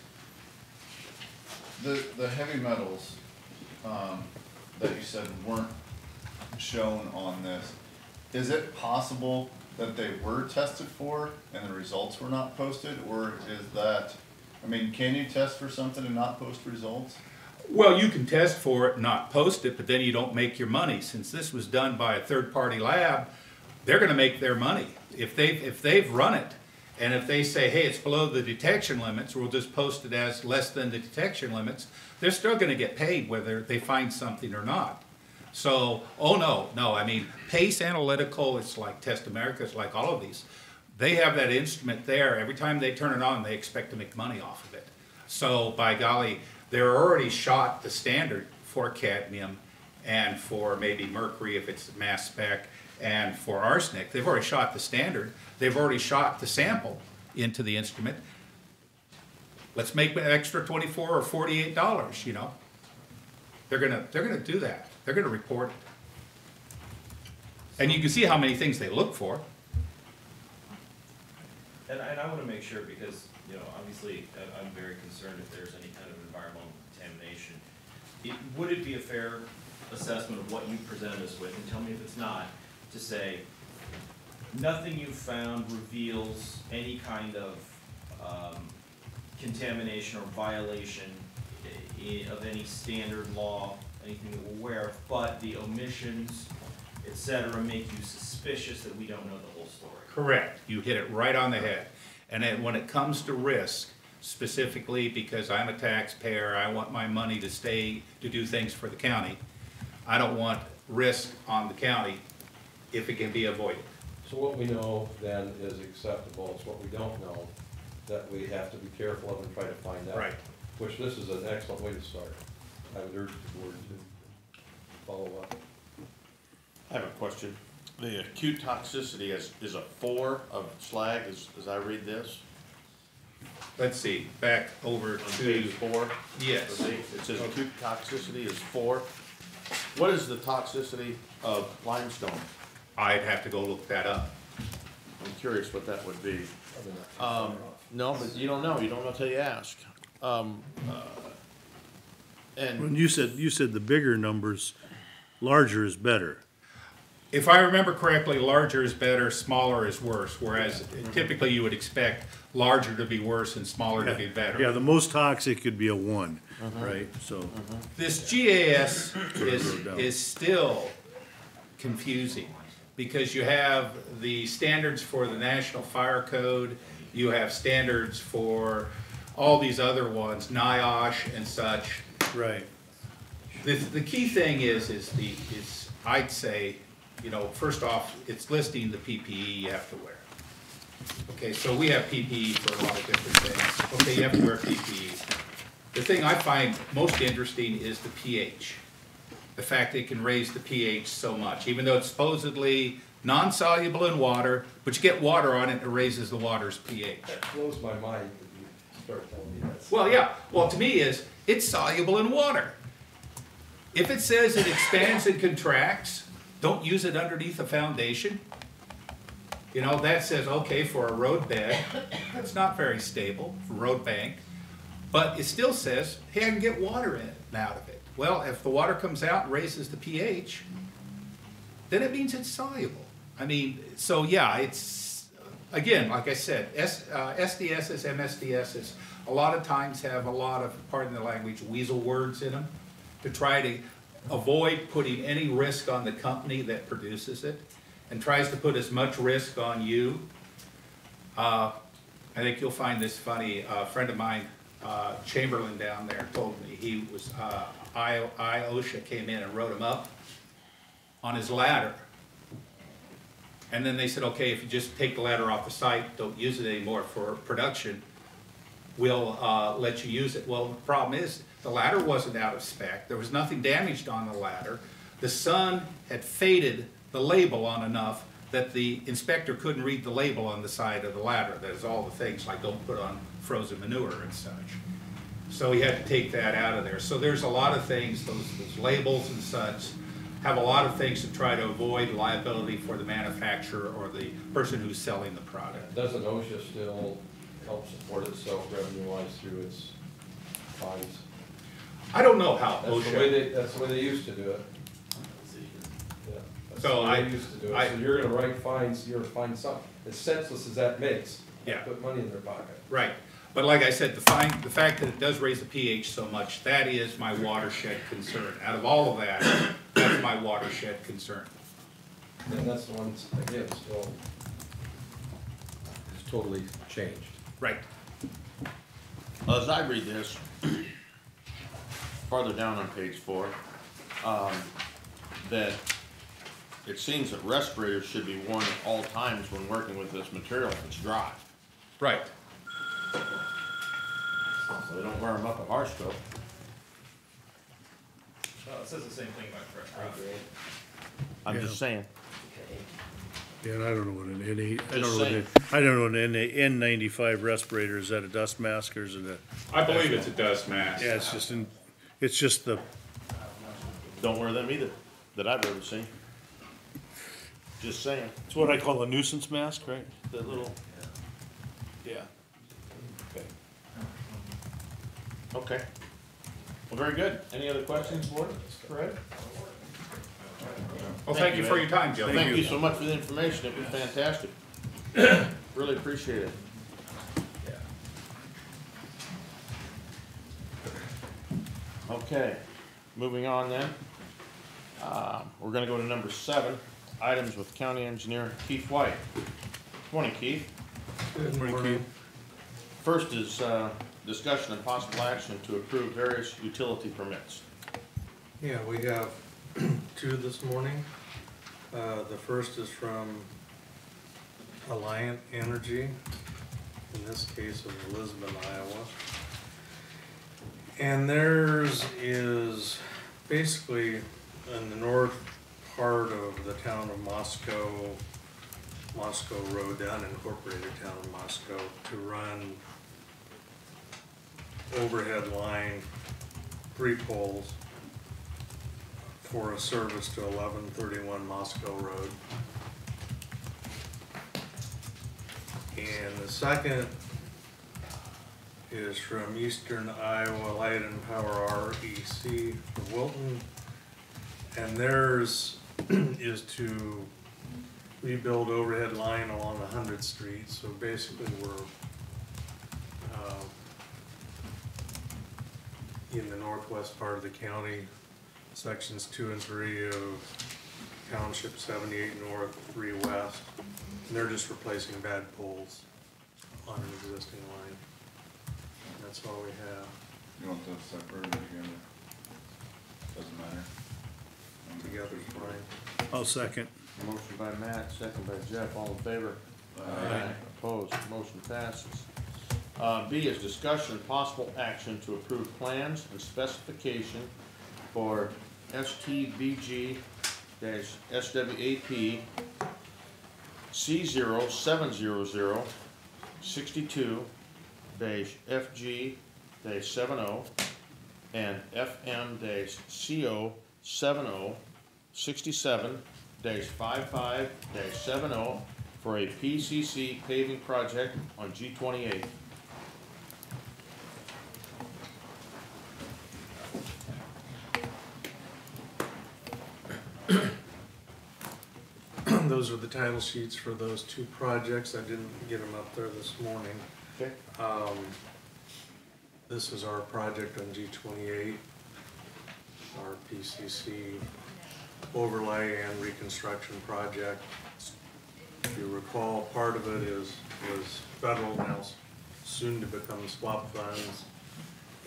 The heavy metals that you said weren't shown on this, is it possible that they were tested for and the results were not posted, or is that, I mean, can you test for something and not post results? Well, you can test for it, not post it, but then you don't make your money. Since this was done by a third-party lab, they're going to make their money. if they've run it, and if they say, hey, it's below the detection limits, we'll just post it as less than the detection limits, they're still gonna get paid whether they find something or not. So, oh no, I mean, Pace Analytical, it's like Test America, it's like all of these. They have that instrument there. Every time they turn it on, they expect to make money off of it. So, by golly, they're already shot the standard for cadmium and for maybe mercury if it's mass spec, and for arsenic. They've already shot the standard. They've already shot the sample into the instrument. Let's make an extra $24 or $48, you know. They're gonna do that. They're gonna report it. And you can see how many things they look for. And I want to make sure, because, you know, obviously, I'm very concerned if there's any kind of environmental contamination. Would it be a fair assessment of what you present us with, and tell me if it's not, to say, nothing you found reveals any kind of contamination or violation of any standard law, anything that we're aware of, but the omissions, et cetera, make you suspicious that we don't know the whole story? Correct. You hit it right on the head. And then when it comes to risk, specifically because I'm a taxpayer, I want my money to stay to do things for the county. I don't want risk on the county if it can be avoided. So what we know then is acceptable, it's what we don't know that we have to be careful of and try to find out. Right. Which this is an excellent way to start. I would urge the board to follow up. I have a question. The acute toxicity is a 4 of slag, as I read this, Let's see, back over on to, page 4. yes. It says acute toxicity is 4. What is the toxicity of limestone? I'd have to go look that up. I'm curious what that would be. Probably not too far off. No, but you don't know until you ask. When And you said the bigger numbers, larger is better. If I remember correctly, larger is better, smaller is worse, whereas typically you would expect larger to be worse and smaller to be better. Yeah, the most toxic could be a 1, right? So, This GAS is still confusing, because you have the standards for the National Fire Code, you have standards for all these other ones, NIOSH and such. right. The key thing is I'd say, you know, first off, it's listing the PPE you have to wear. Okay, so we have PPE for a lot of different things. Okay, you have to wear PPE. The thing I find most interesting is the pH. The fact they can raise the pH so much, even though it's supposedly non-soluble in water, but you get water on it, it raises the water's pH. That blows my mind when you start telling me that. Well, yeah, well, to me it's soluble in water. If it says it expands and contracts, don't use it underneath a foundation. You know, that says, okay, for a road bed, that's not very stable, for road bank. But it still says, hey, I can get water in it and out of it. Well, if the water comes out and raises the pH, then it means it's soluble. I mean, so yeah, it's, again, like I said, SDSs, MSDSs, a lot of times have a lot of, pardon the language, weasel words in them to try to avoid putting any risk on the company that produces it, and tries to put as much risk on you. I think you'll find this funny. A friend of mine, Chamberlain down there, told me he was, OSHA came in and wrote him up on his ladder. And then they said, okay, if you just take the ladder off the site, don't use it anymore for production, we'll let you use it. Well, the problem is, the ladder wasn't out of spec. There was nothing damaged on the ladder. The sun had faded the label on enough that the inspector couldn't read the label on the side of the ladder. That is all the things like don't put on frozen manure and such. So he had to take that out of there. So there's a lot of things, those labels and such, have a lot of things to try to avoid liability for the manufacturer or the person who's selling the product. Doesn't OSHA still help support itself revenue-wise through its fines? I don't know how That's the way OSHA, that's the way they used to do it. Yeah, that's So the way they used to do it. So you're gonna write fines, you're gonna find something, as senseless as that makes. Yeah. Put money in their pocket. right. But like I said, the fact that it does raise the pH so much, that is my watershed concern. Out of all of that, that's my watershed concern. And that's the ones, again, still totally changed. Right. As I read this, farther down on page 4, that it seems that respirators should be worn at all times when working with this material if it's dry. Right. So they don't wear them up at Harsco. Well, it says the same thing about fresh product. I'm Yeah. just saying. Yeah, and I don't know what an N8, I don't Just know what saying. I don't know what an N95 respirator, is that a dust mask or is it a? I believe it's a dust mask. Yeah, it's just the, Don't wear them either, that I've ever seen. Just saying. it's what I call a nuisance mask, right? That little, yeah. Okay. Okay. Well, very good. Any other questions, board? Fred? Well, thank you for your time, Joe. Thank you so much for the information. It was fantastic. Really appreciate it. Okay, moving on then. We're gonna go to number 7, items with County Engineer Keith White. Morning, Keith. Good morning. First is discussion and possible action to approve various utility permits. Yeah, we have 2 this morning. The first is from Alliant Energy, in this case of Lisbon, Iowa. And theirs is basically in the north part of the town of Moscow Road, the unincorporated town of Moscow, to run overhead line, 3 poles for a service to 1131 Moscow Road. And the second is from Eastern Iowa Light and Power REC of Wilton. And theirs is to rebuild overhead line along 100th Street. So basically we're in the northwest part of the county, sections 2 and 3 of Township 78 North, 3 West. And they're just replacing bad poles on an existing line. And that's all we have. You want those separated together? Doesn't matter. Together's fine. I'll second. Motion by Matt, second by Jeff, all in favor? Aye. Opposed, motion passes. B is discussion and possible action to approve plans and specification for STBG-SWAP C0700 62-FG-70 and FM-CO 70 67-55-70 for a PCC paving project on G28. Those are the title sheets for those 2 projects. I didn't get them up there this morning. Okay. This is our project on G28, our PCC overlay and reconstruction project. If you recall, part of it was federal, now soon to become SWAP funds,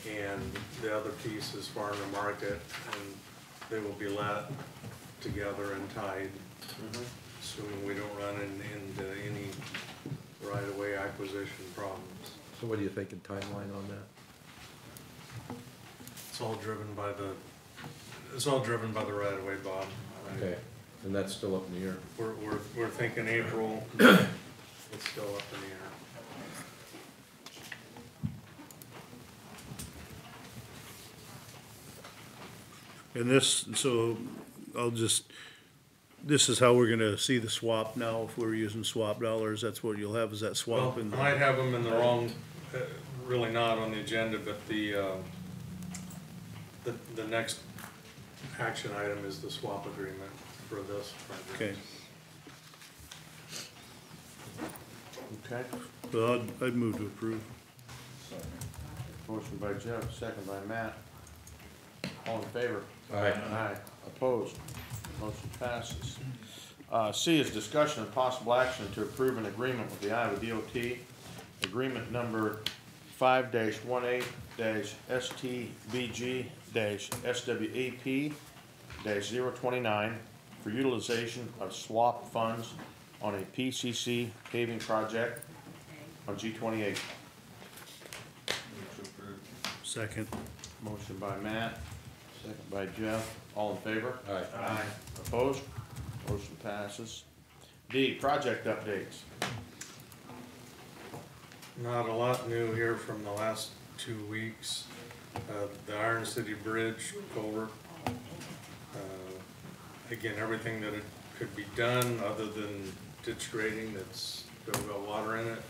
and the other piece is farm to market, and they will be let together and tied, assuming we don't run into any right-of-way acquisition problems. So what do you think in timeline on that? It's all driven by the right-of-way, Bob. Okay, and that's still up in the air. We're thinking April, it's still up in the air. And this, so this is how we're gonna see the swap now, if we're using swap dollars, that's what you'll have, is that swap Well, in I might have them in the wrong, really not on the agenda, but the next action item is the swap agreement for this project. Okay, Okay. well, I'd move to approve. Motion by Jeff, second by Matt. All in favor? Aye. Aye. Opposed? Motion passes. C is discussion of possible action to approve an agreement with the Iowa DOT, agreement number 5-18-STBG-SWAP-029 for utilization of swap funds on a PCC paving project on G28. Second. Motion by Matt, second by Jeff. All in favor? Aye. Aye. Opposed? Motion passes. D, project updates. Not a lot new here from the last 2 weeks. The Iron City Bridge culvert. Again, everything that it could be done other than ditch grading that's still got water in it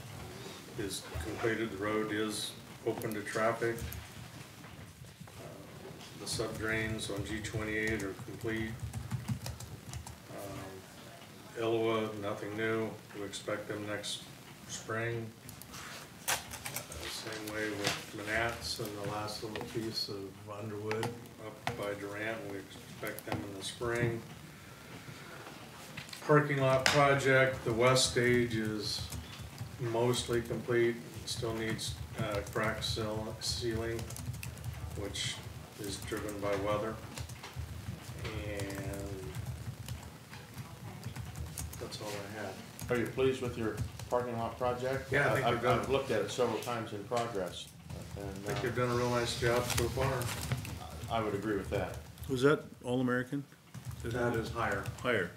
is completed. The road is open to traffic. The sub drains on G28 are complete. Iowa, nothing new. We expect them next spring. Same way with Manats and the last little piece of Underwood up by Durant. We expect them in the spring. Parking lot project, the west stage is mostly complete. Still needs crack sealing, which is driven by weather. And that's all I had. Are you pleased with your parking lot project? Yeah, I think we've done I've looked at it several times in progress. I And think you've done a real nice job so far. I would agree with that. Was that All-American? That is higher. Higher.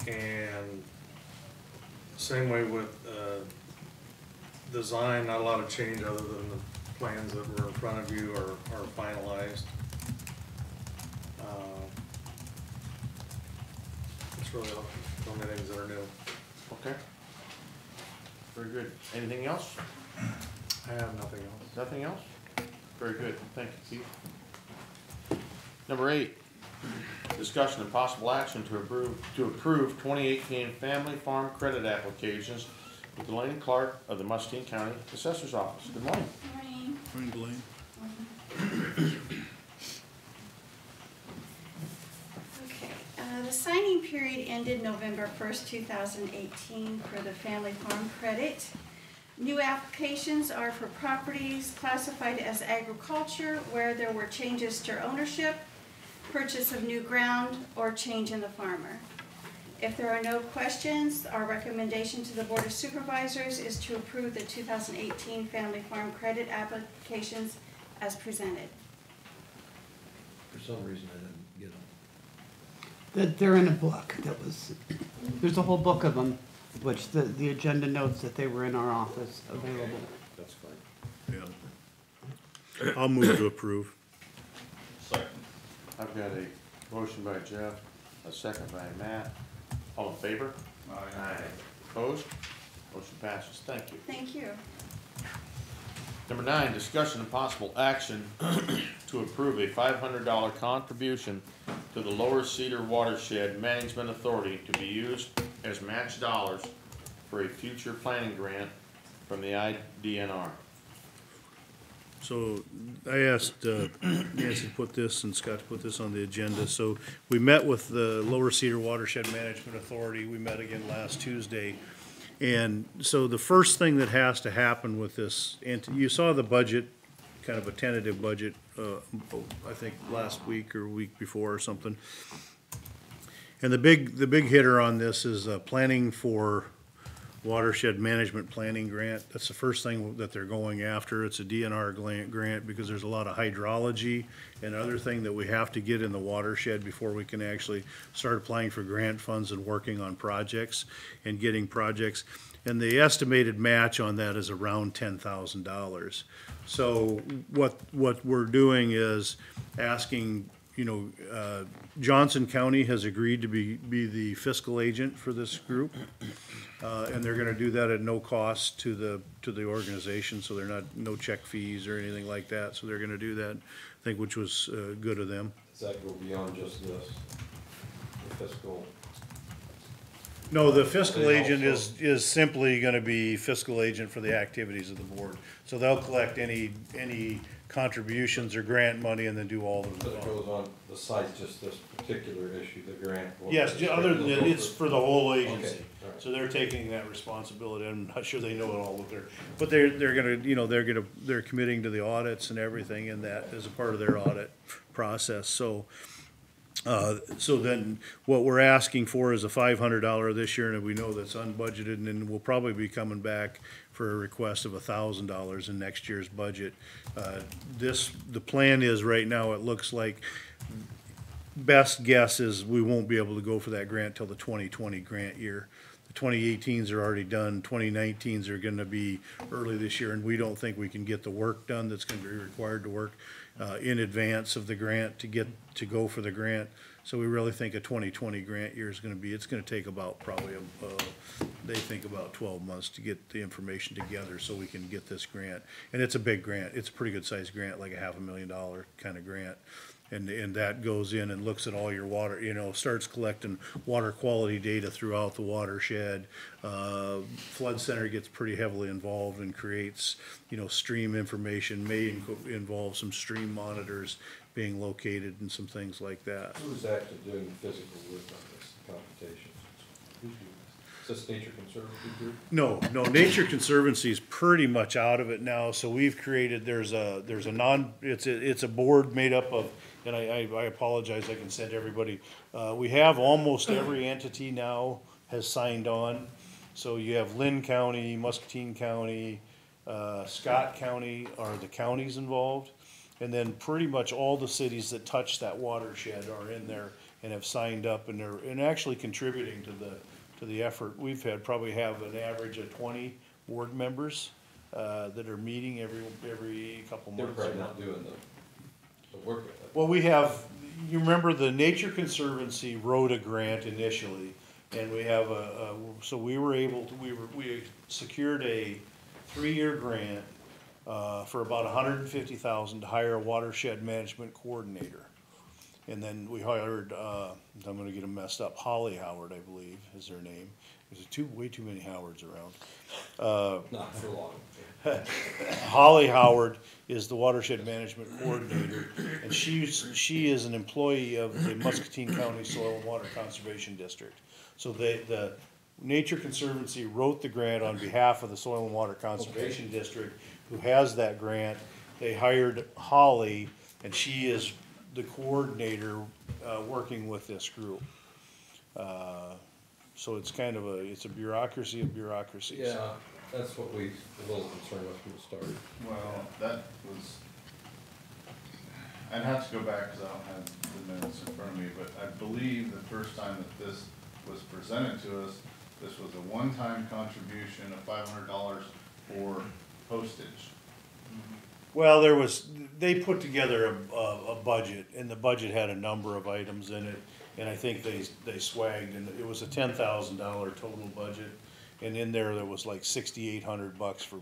And same way with design, not a lot of change other than the plans that were in front of you are finalized. It's really the only things that are new. Okay. Very good. Anything else? I have nothing else. Nothing else? Very good. Thank you, Keith. Number 8, discussion and possible action to approve 2018 Family Farm Credit Applications with Delaney Clark of the Muscatine County Assessor's Office. Good morning. Morning. Morning, Blaine. Okay, the signing period ended November 1st, 2018 for the Family Farm Credit. New applications are for properties classified as agriculture where there were changes to ownership, purchase of new ground, or change in the farmer. If there are no questions, our recommendation to the Board of Supervisors is to approve the 2018 Family Farm Credit applications as presented. For some reason, I didn't get them. They're in a book that was, there's a whole book of them, which the agenda notes that they were in our office available. That's fine. Yeah. I'll move to approve. Second. I've got a motion by Jeff, a second by Matt. All in favor? Aye. Opposed? Motion passes. Thank you. Thank you. Number 9, discussion and possible action to approve a $500 contribution to the Lower Cedar Watershed Management Authority to be used as match dollars for a future planning grant from the IDNR. So I asked Nancy to put this and Scott to put this on the agenda. So we met with the Lower Cedar Watershed Management Authority. We met again last Tuesday. And so the first thing that has to happen with this, and you saw the budget, kind of a tentative budget, I think last week or week before or something. And the big hitter on this is planning for watershed management planning grant. That's the first thing that they're going after. It's a DNR grant because there's a lot of hydrology and other thing that we have to get in the watershed before we can actually start applying for grant funds and working on projects and getting projects. And the estimated match on that is around $10,000. So what we're doing is asking, Johnson County has agreed to be the fiscal agent for this group. And they're gonna do that at no cost to the organization, so they're no check fees or anything like that, so they're gonna do that, I think, which was good of them. Does that go beyond just this, the fiscal? No, the fiscal They agent also- is simply gonna be fiscal agent for the activities of the board. So they'll collect any contributions or grant money and then do all of But it them. goes on besides just this particular issue, the grant. Yes, other than that, it's for the whole agency. Okay, all right. So they're taking that responsibility. I'm not sure they know it all of their, but they're gonna, you know, they're committing to the audits and everything in that as a part of their audit process, so. So then what we're asking for is a $500 this year, and we know that's unbudgeted, and then we'll probably be coming back for a request of $1,000 in next year's budget. The plan is right now, it looks like, best guess is we won't be able to go for that grant till the 2020 grant year. The 2018s are already done, 2019s are gonna be early this year, and we don't think we can get the work done that's gonna be required to work in advance of the grant to go for the grant. So we really think a 2020 grant year is gonna be, it's gonna take about probably, they think about 12 months to get the information together so we can get this grant. And it's a big grant, it's a pretty good sized grant, like a $500,000 kind of grant. And that goes in and looks at all your water, you know, starts collecting water quality data throughout the watershed. Flood Center gets pretty heavily involved and creates, you know, stream information, may involve some stream monitors being located and some things like that. Who's actually doing the physical work on this, computations? Who's doing this? Is this Nature Conservancy group? No, Nature Conservancy is pretty much out of it now, so we've created, it's a board made up of, and I apologize, I can send everybody, we have almost every entity now has signed on. So you have Lynn County, Muscatine County, Scott County are the counties involved. And then pretty much all the cities that touch that watershed are in there and have signed up, and they're actually contributing to the effort. We've probably have an average of 20 board members that are meeting every couple They're months. probably not doing the work. Well, you remember the Nature Conservancy wrote a grant initially, and we have so we were able to, we secured a 3-year grant for about $150,000 to hire a watershed management coordinator. And then we hired, I'm gonna get them messed up, Holly Howard, I believe, is her name. There's way too many Howards around. Not for long. Holly Howard is the watershed management coordinator, and she is an employee of the Muscatine County Soil and Water Conservation District. So the Nature Conservancy wrote the grant on behalf of the Soil and Water Conservation District, who has that grant. They hired Holly, and she is the coordinator working with this group. So it's kind of it's a bureaucracy of bureaucracies. Yeah, that's what we, a little concerned with from the start. Well, that was, I'd have to go back because I don't have the minutes in front of me, but I believe the first time that this was presented to us, this was a one-time contribution of $500 for postage. Well, they put together a budget, and the budget had a number of items in it, and I think they swagged, and it was a $10,000 total budget. And in there was like $6,800 for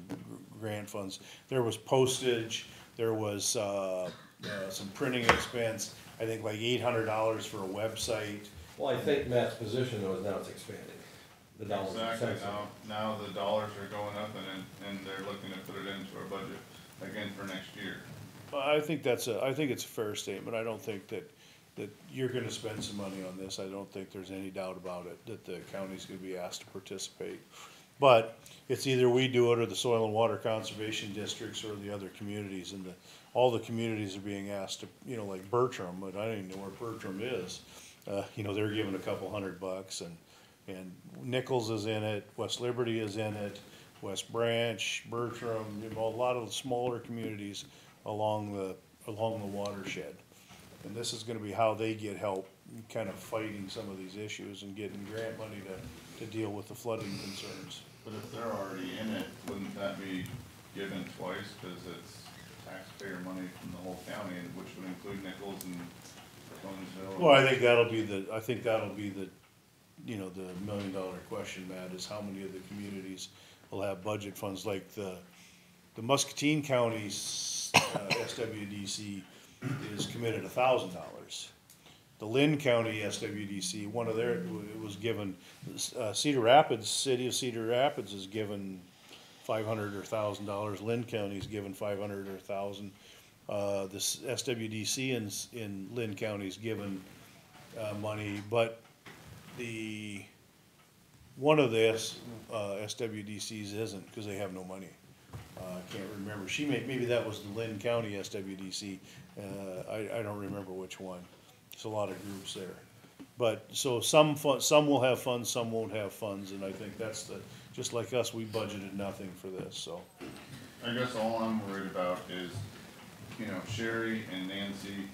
grant funds. There was postage, there was some printing expense, I think like $800 for a website. Well, I think Matt's position though is now it's expanding. The dollars and Exactly, cents. now the dollars are going up and they're looking to put it into our budget again for next year. I think it's a fair statement. I don't think that you're gonna spend some money on this. I don't think there's any doubt about it, that the county's gonna be asked to participate. But it's either we do it or the Soil and Water Conservation Districts or the other communities, and all the communities are being asked to, you know, like Bertram, but I don't even know where Bertram is. You know, they're giving a couple $100, and Nichols is in it, West Liberty is in it, West Branch, Bertram, you know, a lot of the smaller communities along the watershed. And this is gonna be how they get help, kind of fighting some of these issues and getting grant money to deal with the flooding concerns. But if they're already in it, wouldn't that be given twice, because it's taxpayer money from the whole county, which would include Nichols and Conesville? Well, I think that'll be the, you know, the $1 million question, Matt, is how many of the communities will have budget funds, like the Muscatine County's SWDC is committed $1,000. the Lynn County SWDC, one of their, it was given, Cedar Rapids, City of Cedar Rapids is given $500 or $1,000, Lynn County's given 500 or 1,000. This SWDC in Lynn County's given, money, but one of the SWDCs isn't, because they have no money. I can't remember, maybe that was the Lynn County SWDC, I don't remember which one. There's a lot of groups there. But, so some will have funds, some won't have funds, and I think that's just like us, we budgeted nothing for this, so. I guess all I'm worried about is, you know, Sherry and Nancy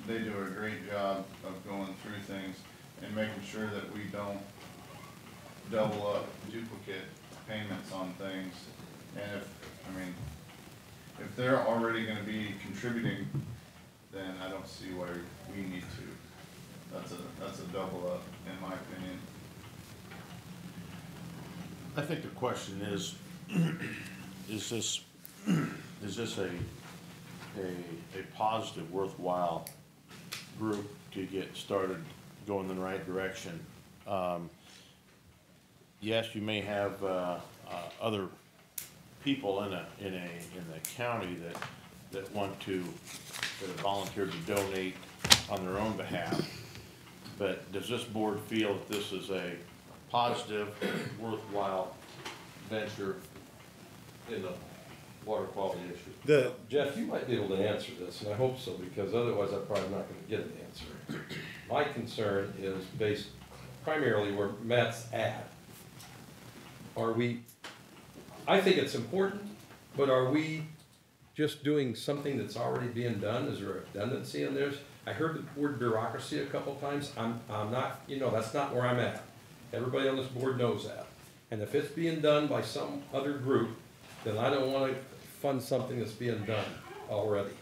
they do a great job of going through things and making sure that we don't double up duplicate payments on things. And if they're already gonna be contributing, then I don't see why we need to. That's a double up, in my opinion. I think the question is this a positive, worthwhile group to get started going in the right direction? Yes, you may have, other people in the county that want to, that have volunteered to donate on their own behalf. But does this board feel that this is a positive, worthwhile venture in the water quality issue? Jeff, you might be able to answer this, and I hope so, because otherwise I'm probably not gonna get an answer. My concern is based primarily where Matt's at. I think it's important, but are we just doing something that's already being done? Is there a redundancy in this? I heard the word bureaucracy a couple times. I'm not, that's not where I'm at. Everybody on this board knows that. And if it's being done by some other group, then I don't wanna fund something that's being done already.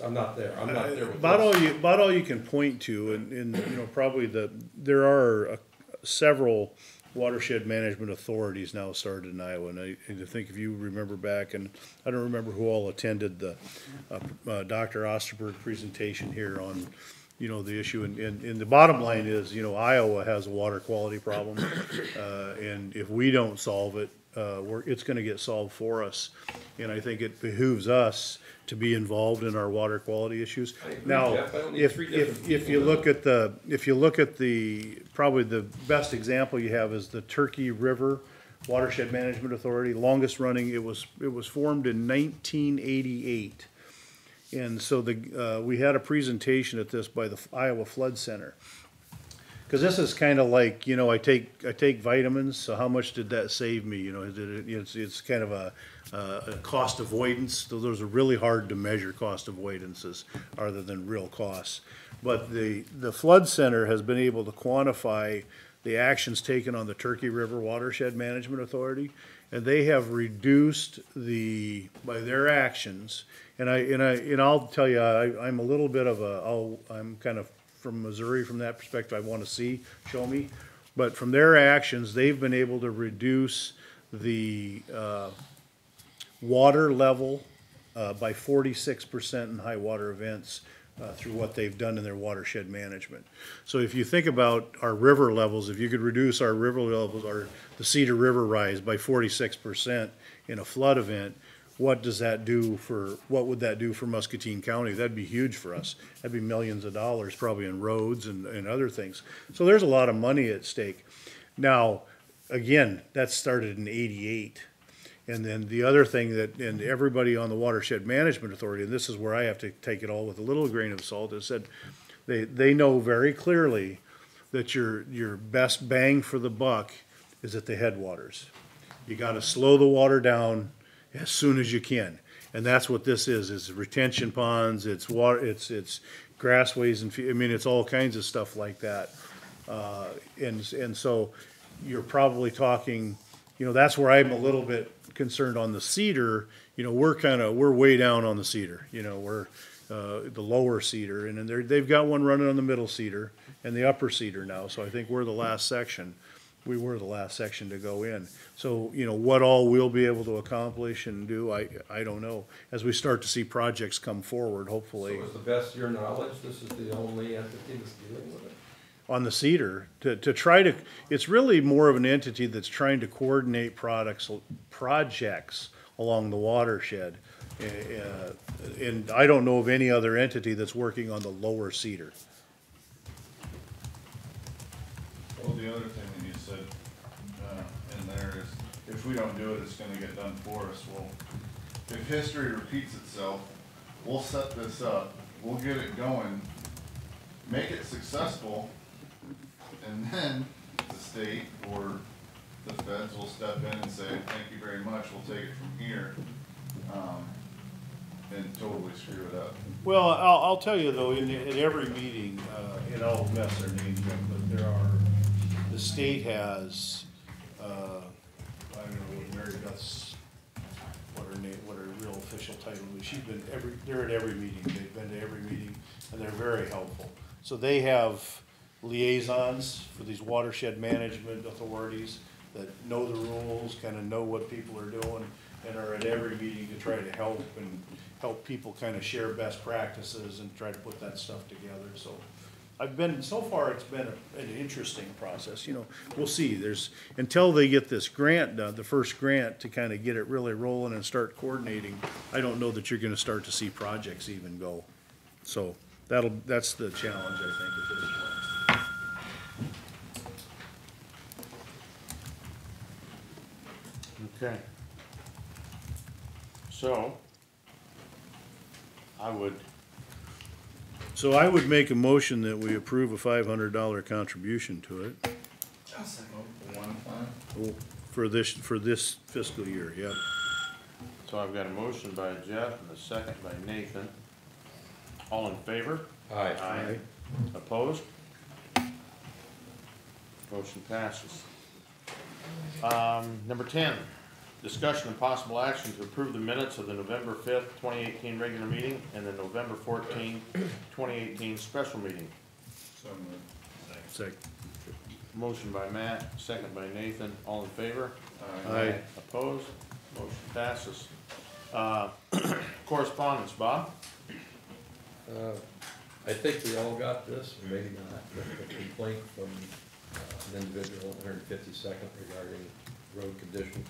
I'm not there. I'm not there with this. About all you can point to, and probably there are several watershed management authorities now started in Iowa, and I think if you remember back, and I don't remember who all attended the Dr. Osterberg presentation here on, the issue, and the bottom line is, Iowa has a water quality problem, and if we don't solve it, it's gonna get solved for us, and I think it behooves us to be involved in our water quality issues. Now, if you look at the probably the best example you have is the Turkey River Watershed Management Authority, longest running. It was formed in 1988, and so we had a presentation at this by the Iowa Flood Center. Because this is kind of like, I take vitamins, so how much did that save me? It's kind of a cost avoidance. Those are really hard to measure cost avoidances other than real costs. But the Flood Center has been able to quantify the actions taken on the Turkey River Watershed Management Authority, and they have reduced by their actions. And I'll tell you, I'm a little bit of I'm kind of from Missouri from that perspective. I want to show me. But from their actions, they've been able to reduce the water level by 46% in high water events through what they've done in their watershed management. So if you think about our river levels, if you could reduce our river levels, or the Cedar River rise by 46% in a flood event, what would that do for Muscatine County? That'd be huge for us. That'd be millions of dollars probably in roads and other things. So there's a lot of money at stake. Now, again, that started in '88. And then the other thing and everybody on the Watershed Management Authority, and this is where I have to take it all with a little grain of salt, is that they know very clearly that your best bang for the buck is at the headwaters. You gotta slow the water down as soon as you can. And that's what this is. It's retention ponds, it's water, it's grassways, and it's all kinds of stuff like that. And so you're probably talking, that's where I'm a little bit concerned on the Cedar. We're way down on the Cedar. We're the lower Cedar, and then they've got one running on the middle Cedar and the upper Cedar now. So I think we're the last section. we were the last section to go in. So, you know, what all we'll be able to accomplish and do, I don't know. As we start to see projects come forward, hopefully. So as the best of your knowledge, this is the only entity that's dealing with it? On the Cedar, to try to, it's really more of an entity that's trying to coordinate projects along the watershed. And I don't know of any other entity that's working on the lower Cedar. Well, the other thing that you said, in there is, if we don't do it, it's gonna get done for us. Well, if history repeats itself, we'll set this up, we'll get it going, make it successful, and then the state or the feds will step in and say, thank you very much, we'll take it from here, and totally screw it up. Well, I'll tell you though, in every meeting, and I'll mess their names up, but there are, the state has, I don't know what Mary Beth's, what her name, what her real official title is. She's been they're at every meeting, they've been to every meeting, and they're very helpful. So they have liaisons for these watershed management authorities that know the rules, kind of know what people are doing, and are at every meeting to try to help people kind of share best practices and try to put that stuff together. So so far it's been an interesting process. You know, we'll see. Until they get this grant done, the first grant to kind of get it really rolling and start coordinating, I don't know that you're gonna start to see projects even go. So that's the challenge, I think, at this point. Okay. So, I would make a motion that we approve a $500 contribution to it One time? for this fiscal year, yeah. so I've got a motion by Jeff and a second by Nathan. All in favor? Aye. Opposed? Motion passes. Number 10, discussion and possible action to approve the minutes of the November 5th, 2018 regular meeting and the November 14th, 2018 special meeting. So moved. Second. Motion by Matt, second by Nathan. All in favor? Aye. Opposed? Motion passes. Correspondence, Bob? I think we all got this, or maybe not, but a complaint from an individual at 152nd regarding road conditions.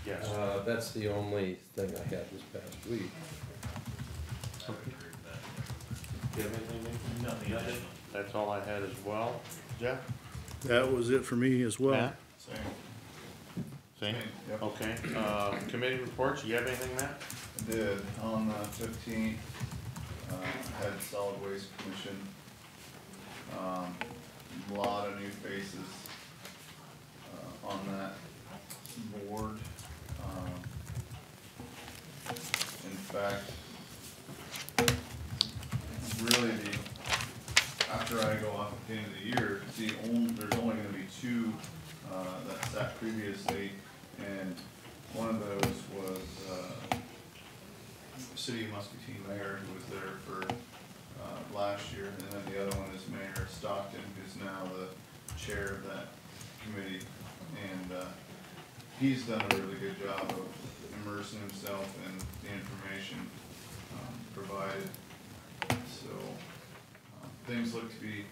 Yes. That's the only thing I had this past week. Do you have anything, Nathan? Nothing additional. That's all I had as well. Jeff? That was it for me as well. Matt? Same. Same? Yep. Okay, committee reports, you have anything, Matt? I did, on the 15th, had solid waste commission. Lot of new faces, on that board. In fact, really after I go off at the end of the year, there's only gonna be two, that sat previously, and one of those was, City of Muscatine Mayor, who was there for, last year, and then the other one is Mayor Stockton, who's now the chair of that committee, and, he's done a really good job of immersing himself in the information, provided, so, things look to be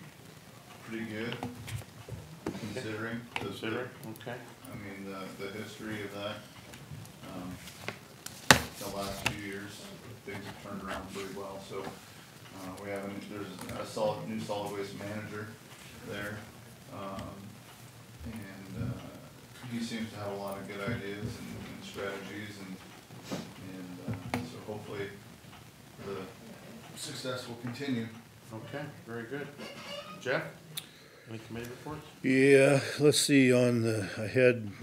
pretty good, considering Okay. I mean, the history of that, the last few years, things have turned around pretty well, so, there's a new solid waste manager there, and, he seems to have a lot of good ideas and strategies, and so hopefully the success will continue. Okay, very good. Jeff? Any committee reports? Yeah, let's see,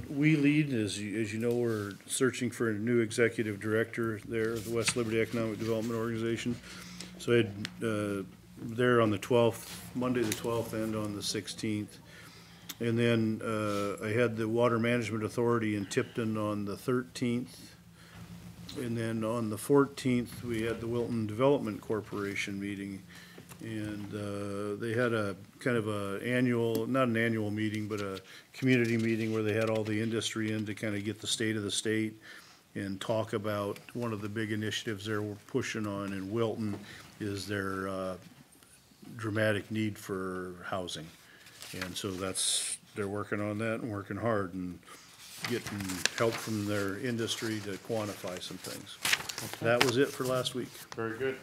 We Lead, as you know, we're searching for a new executive director there at the West Liberty Economic Development Organization. So I had, there on the 12th, Monday the 12th and on the 16th. And then, I had the Water Management Authority in Tipton on the 13th. And then on the 14th, we had the Wilton Development Corporation meeting. And they had a kind of a annual, not an annual meeting, but a community meeting where they had all the industry in to kind of get the state of the state and talk about one of the big initiatives they're pushing on in Wilton is their dramatic need for housing. And so they're working on that and working hard and getting help from their industry to quantify some things. That was it for last week. Very good.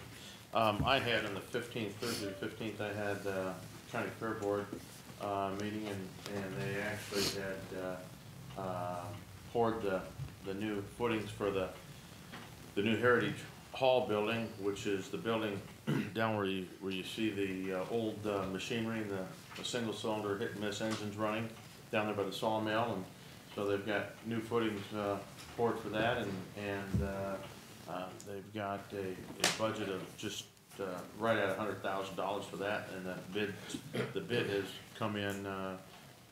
I had on the 15th, Thursday the 15th, I had county fair board meeting, and they actually had poured the new footings for the new Heritage Hall building, which is the building down where you see the old machinery and the single cylinder hit and miss engines running down there by the sawmill, and so they've got new footings poured for that, and they've got a budget of just right at $100,000 for that, and the bid has come in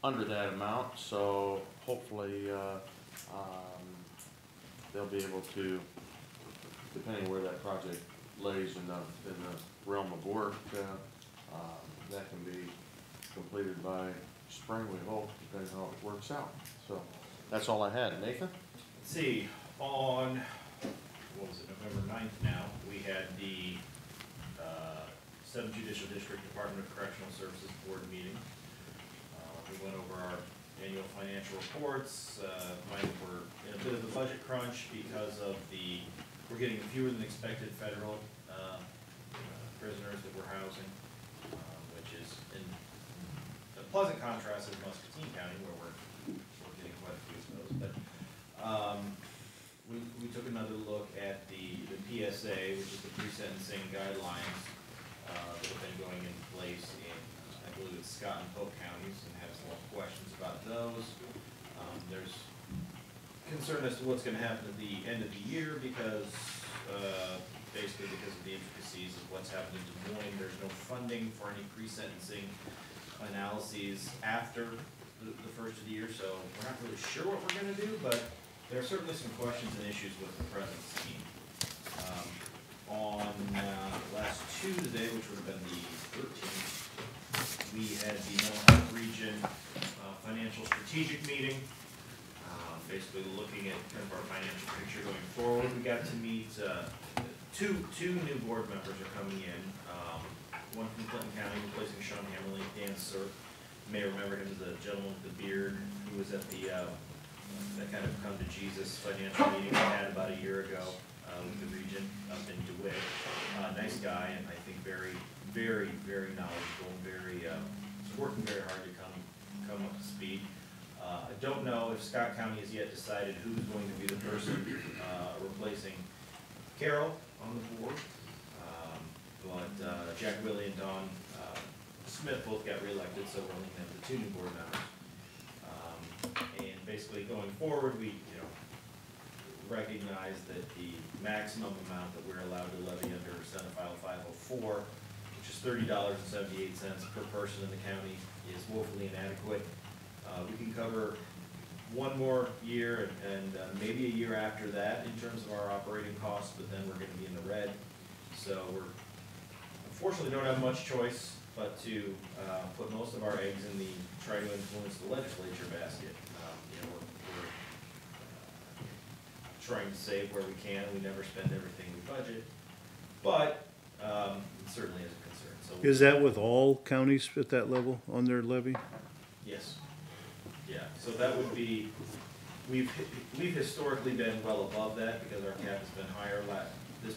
under that amount, so hopefully they'll be able to, depending where that project lays in the realm of work, that can be completed by spring, we hope, depending on how it works out. So that's all I had. Nathan? Let's see, on, what was it, November 9th now, we had the 7th Judicial District Department of Correctional Services Board meeting. We went over our annual financial reports. We're in a bit of a budget crunch because of we're getting fewer than expected federal prisoners that we're housing, which is in a pleasant contrast with Muscatine County, where we're getting quite a few of those. But we took another look at the PSA, which is the pre-sentencing guidelines that have been going in place in, I believe it's Scott and Polk counties, and have some more questions about those. There's concern as to what's going to happen at the end of the year because, basically because of the intricacies of what's happened in Des Moines. There's no funding for any pre-sentencing analyses after the first of the year, so we're not really sure what we're going to do, but there are certainly some questions and issues with the present scheme. On last Tuesday, which would have been the 13th, we had the Mental Health Region Financial Strategic Meeting, basically looking at kind of our financial picture going forward. We got to meet two new board members are coming in. One from Clinton County, replacing Sean Hammerly, Dan Sirk. You may remember him as the gentleman with the beard who was at the that kind of come to Jesus financial meeting we had about a year ago with the region up in DeWitt. Nice guy, and I think very, very, very knowledgeable, very working very hard to come up to speed. I don't know if Scott County has yet decided who's going to be the person replacing Carol on the board, but Jack Willie and Don Smith both got reelected, so we're only going to have the two new board members. And basically going forward, we recognize that the maximum amount that we're allowed to levy under Senate File 504, which is $30.78 per person in the county, is woefully inadequate. We can cover one more year and maybe a year after that in terms of our operating costs, but then we're going to be in the red. So we're unfortunately don't have much choice but to put most of our eggs in the try to influence the legislature basket. We're trying to save where we can. We never spend everything we budget, but it certainly is a concern. So Is that with all counties at that level on their levy? yes, yeah. So that would be, we've historically been well above that because our cap has been higher. This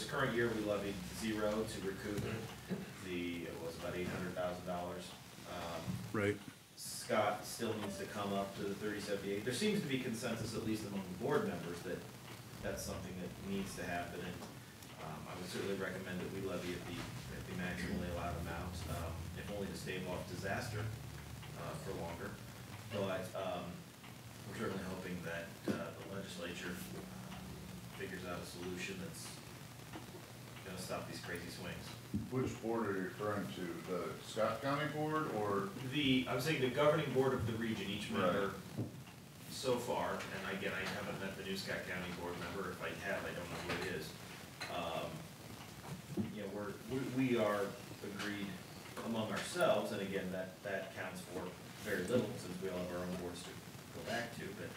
current year we levied 0 to recoup it was about $800,000. Right. Scott still needs to come up to the 3078. There seems to be consensus, at least among the board members, that that's something that needs to happen, and I would certainly recommend that we levy at the maximally allowed amount, if only to stave off disaster for longer. But we're certainly hoping that the legislature figures out a solution that's going to stop these crazy swings. Which board are you referring to? The Scott County Board or? I'm saying the governing board of the region, each member so far, and again, I haven't met the new Scott County board member. If I have, I don't know who it is. We are agreed among ourselves, and again, that counts for very little, since we all have our own boards to go back to, but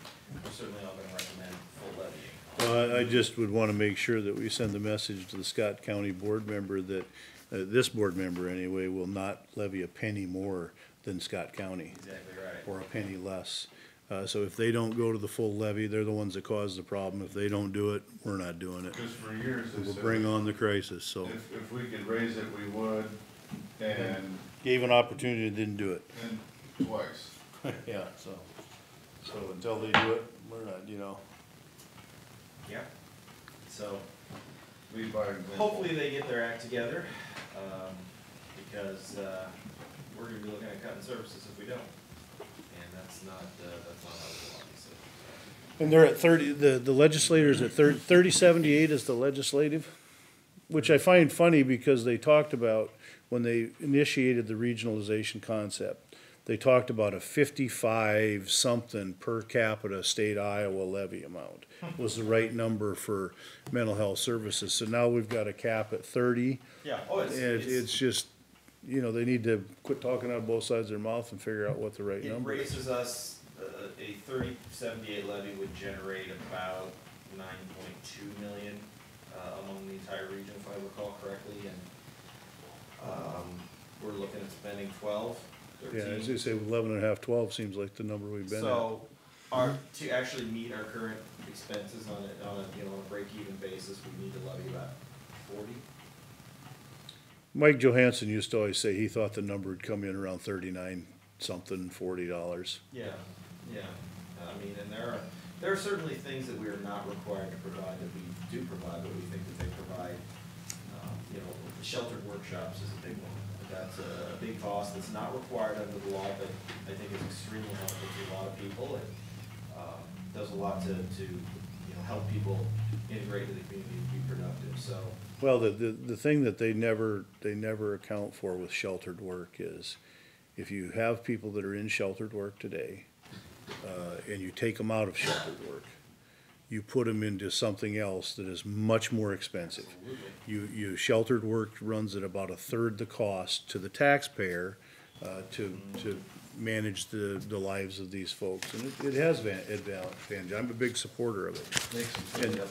we're certainly not gonna recommend full levying. Well, I just would wanna make sure that we send the message to the Scott County board member that, this board member anyway, will not levy a penny more than Scott County, Exactly right. or a penny less. So if they don't go to the full levy, they're the ones that cause the problem. If they don't do it, we're not doing it. Because for years, they We'll said bring on the crisis, so. if we could raise it, we would, and Gave an opportunity and didn't do it. twice. Yeah, so until they do it, we're not, you know. Yeah. So, Lead by example. hopefully they get their act together, because, we're gonna be looking at cutting services if we don't. And that's not how we want, obviously. And they're at 30, the legislators at 3078 is the legislative, which I find funny because they talked about, when they initiated the regionalization concept, they talked about a 55 something per capita state Iowa levy amount was the right number for mental health services. So now we've got a cap at 30. Yeah, oh, And it's just, you know, they need to quit talking out of both sides of their mouth and figure out what the right it number is. raises us, a 3078 levy would generate about 9.2 million, among the entire region, if I recall correctly, and, we're looking at spending 12, 13. Yeah, as you say, 11 and a half, 12 seems like the number we've been at. So, to actually meet our current expenses on a, you know, on a break-even basis, we need to levy about 40. Mike Johansson used to always say he thought the number would come in around 39 something, $40. Yeah, yeah, I mean, and there are certainly things that we are not required to provide that we do provide, but we think that they provide. You know, the sheltered workshops is a big one. That's a big cost that's not required under the law, but I think is extremely helpful to a lot of people, and does a lot to you know, help people integrate into the community and be productive, so. Well, the thing that they never account for with sheltered work is, if you have people that are in sheltered work today, and you take them out of sheltered work, you put them into something else that is much more expensive. You sheltered work runs at about a third the cost to the taxpayer, to manage the lives of these folks, and it has advantage. I'm a big supporter of it. And,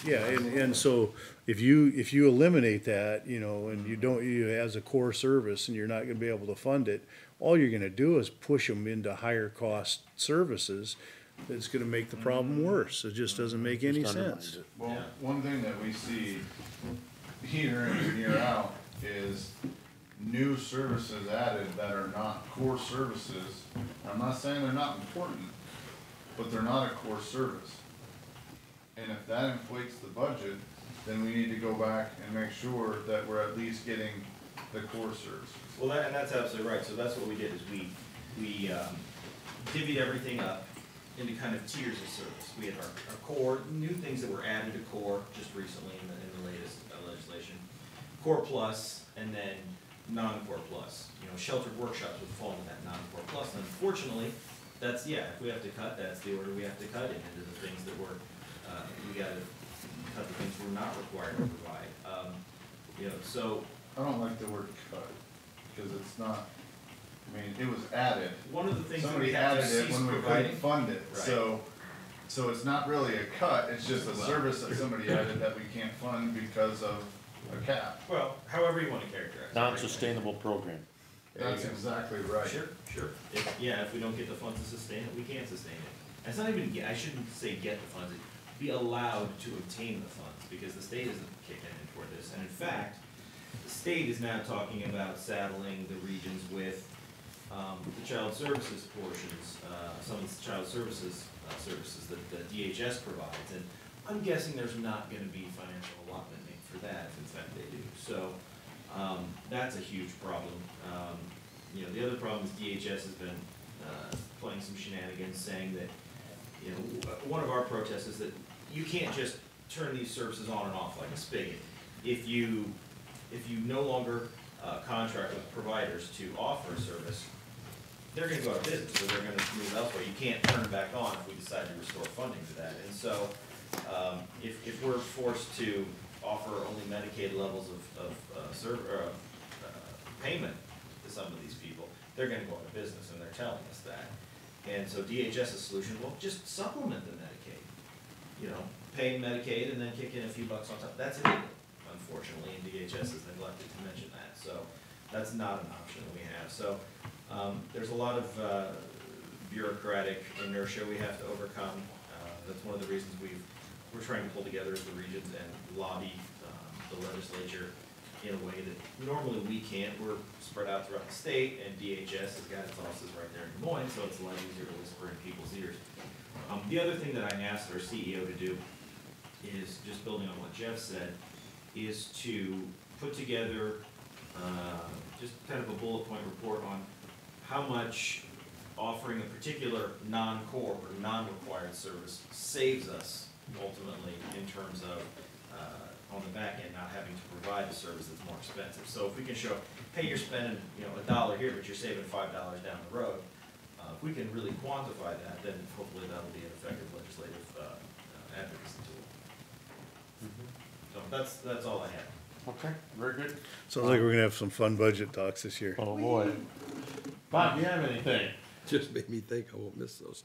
yeah, and so if you eliminate that, you know, and you as a core service, and you're not gonna be able to fund it, all you're gonna do is push them into higher cost services. That's gonna make the problem worse. It just doesn't make any Just undermines sense. it. Well, Yeah. one thing that we see year in and year out is new services added that are not core services. I'm not saying they're not important, but they're not a core service. And if that inflates the budget, then we need to go back and make sure that we're at least getting the core services. Well, and that's absolutely right, so that's what we did, is we divvied everything up into kind of tiers of service. We had our core, new things that were added to core just recently in the latest legislation. Core plus, and then non-core plus. You know, sheltered workshops would fall into that non-core plus, and unfortunately, that's, yeah, if we have to cut, that's the order we have to cut it into the things that we're, we gotta cut the things we're not required to provide. You know, so, I don't like the word cut, because it's not, I mean, it was added. one of the things that Somebody we have to added it cease when we providing. couldn't fund it, Right. so it's not really a cut, it's just a service that somebody added that we can't fund because of a cap. Well, however you wanna characterize it. Non-sustainable program. That's exactly right. Sure, sure. If we don't get the funds to sustain it, we can't sustain it. And it's not even I shouldn't say get the funds, be allowed to obtain the funds, because the state isn't kicking in for this. And in fact, the state is now talking about saddling the regions with, the child services portions, some of the child services, services that the DHS provides. And I'm guessing there's not gonna be financial allotment made for that, if in fact they do. So, that's a huge problem. You know, the other problem is DHS has been, playing some shenanigans, saying that, you know, one of our protests is that you can't just turn these services on and off like a spigot. If you no longer, contract with providers to offer a service, they're gonna go out of business, or they're gonna move elsewhere. You can't turn it back on if we decide to restore funding to that. And so, if we're forced to offer only Medicaid levels of payment to some of these people, they're gonna go out of business, and they're telling us that. And so DHS's solution, well, just supplement the Medicaid. You know, pay Medicaid and then kick in a few bucks on top. That's illegal, unfortunately, and DHS has neglected to mention that. So that's not an option that we have. So there's a lot of bureaucratic inertia we have to overcome. That's one of the reasons we're trying to pull together as the regions and lobby the legislature in a way that normally we can't. We're spread out throughout the state, and DHS has got its offices right there in Des Moines, so it's a lot easier to whisper in people's ears. The other thing that I asked our CEO to do is, just building on what Jeff said, is to put together just kind of a bullet point report on how much offering a particular non-core or non-required service saves us ultimately in terms of on the back end not having to provide a service that's more expensive. So if we can show, hey, you're spending $1 here, but you're saving $5 down the road. If we can really quantify that, then hopefully that'll be an effective legislative advocacy tool. So that's all I have. Okay, very good. Sounds like we're gonna have some fun budget talks this year. Oh, boy. Bob, do you have anything? Just made me think I won't miss those.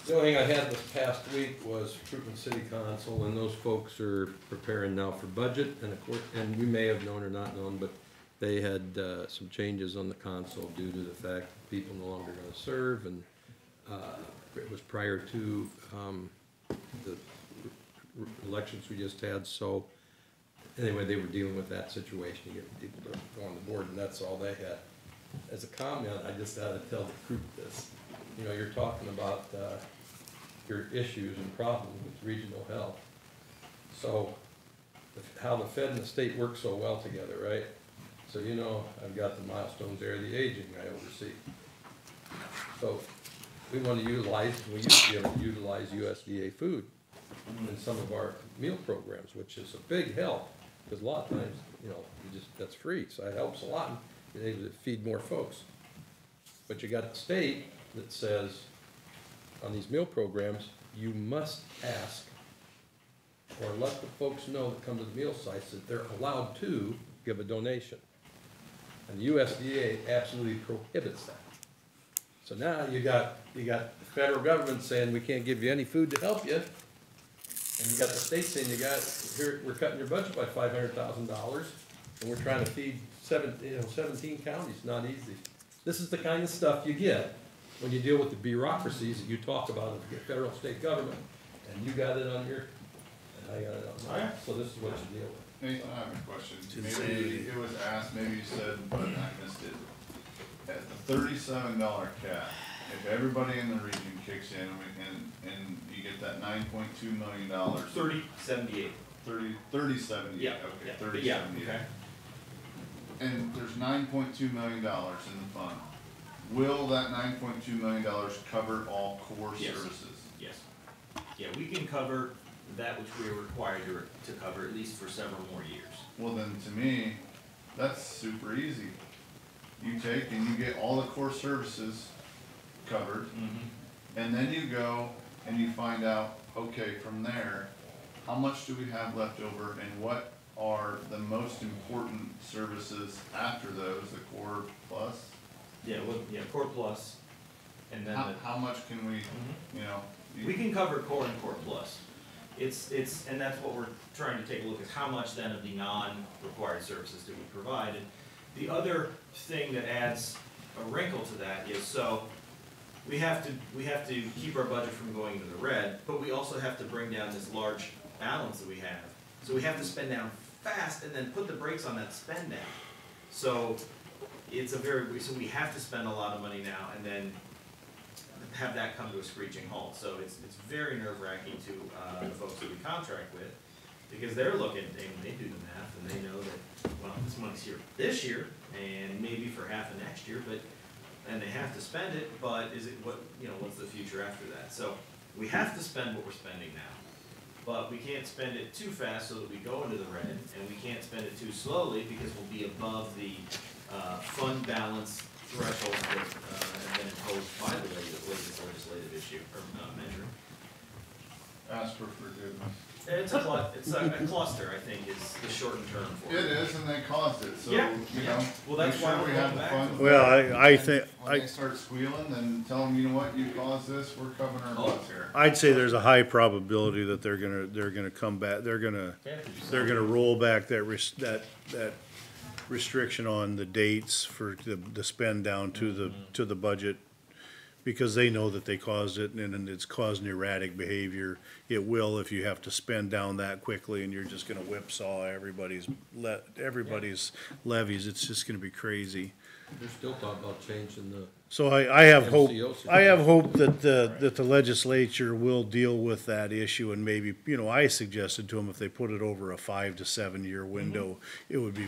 The only thing I had this past week was Fruitland City Council, and those folks are preparing now for budget, and of course, and we may have known or not known, but they had some changes on the council due to the fact that people no longer gonna serve, and it was prior to the elections we just had, so anyway, they were dealing with that situation, to get people to go on the board, and that's all they had. As a comment, I just had to tell the group this. You're talking about your issues and problems with regional health. So, how the Fed and the state work so well together, right? So I've got the milestones there, the aging I oversee. So, we want to utilize, we used to be able to utilize USDA food in some of our meal programs, which is a big help, because a lot of times, that's free, so it helps a lot, and you're able to feed more folks. But you got the state that says, on these meal programs, you must ask or let the folks know that come to the meal sites that they're allowed to give a donation. And the USDA absolutely prohibits that. So now you got the federal government saying we can't give you any food to help you, and you got the state saying here we're cutting your budget by $500,000, and we're trying to feed 17 counties. Not easy. This is the kind of stuff you get when you deal with the bureaucracies that you talk about of the federal state government, and you got it on your, and I got it on mine. So this is what you deal with. Nathan, I have a question. Maybe it was asked, maybe you said, but I missed it. At the $37 cap, if everybody in the region kicks in and you get that $9.2 million. 3078. 3078. Yeah. Okay, Yeah. 3078. Yeah. Okay. And there's $9.2 million in the fund. Will that $9.2 million cover all core Yes. services? Yes. Yeah, we can cover that which we are required to cover at least for several more years. Well, then to me, that's super easy. You take and you get all the core services covered, and then you go and you find out, okay, from there, how much do we have left over, and what are the most important services after those, the core plus? Yeah, well, Core Plus, and then How much can we, we can cover Core and Core Plus. It's and that's what we're trying to take a look at, how much then of the non-required services do we provide. And the other thing that adds a wrinkle to that is, so we have to keep our budget from going into the red, but we also have to bring down this large balance that we have. So we have to spend down fast and then put the brakes on that spend down. So so we have to spend a lot of money now and then have that come to a screeching halt. So it's very nerve-wracking to the folks that we contract with, because they're looking, they do the math and they know that, well, this money's here this year and maybe for half of next year, and they have to spend it, but what's the future after that? So we have to spend what we're spending now, but we can't spend it too fast so that we go into the red, and we can't spend it too slowly because we'll be above the fund balance threshold that have been imposed by the latest legislative issue or measure. Ask for forgiveness. It's a cluster, I think, is the shortened term for It it. is, and they caused it, so, Yeah, you yeah. know, Well, make that's why sure we're we have going the back funds. to it. Well, I And think, when they start squealing, then tell them, you know what, you caused this, we're covering our butts here. I'd say there's a high probability that they're gonna come back, they're gonna roll back that restriction on the dates for the spend down to the budget, because they know that they caused it, and it's causing erratic behavior. It will if you have to spend down that quickly, and you're just gonna whipsaw everybody's levies. It's just gonna be crazy. They're still talking about changing the. So I have hope, MCO I have hope that the legislature will deal with that issue, and maybe, I suggested to them if they put it over a 5 to 7 year window, it would be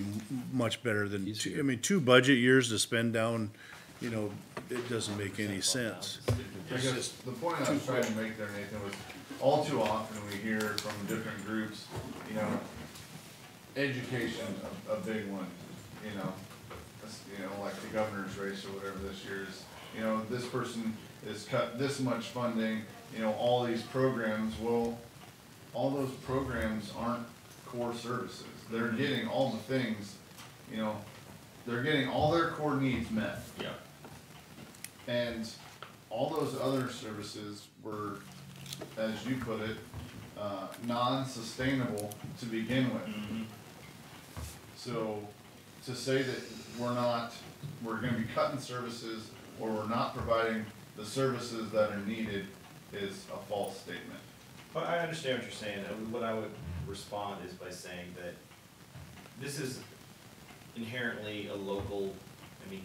much better than, Easier. 2 budget years to spend down, it doesn't make any sense. I guess the point I was trying to make there, Nathan, was all too often we hear from different groups, education, a big one, like the governor's race or whatever this year is, this person is cut this much funding, all these programs, well, all those programs aren't core services. They're getting all the things, they're getting all their core needs met. Yeah. And all those other services were, as you put it, non-sustainable to begin with. So to say that we're gonna be cutting services, or we're not providing the services that are needed is a false statement. But I understand what you're saying. What I would respond is by saying that this is inherently a local,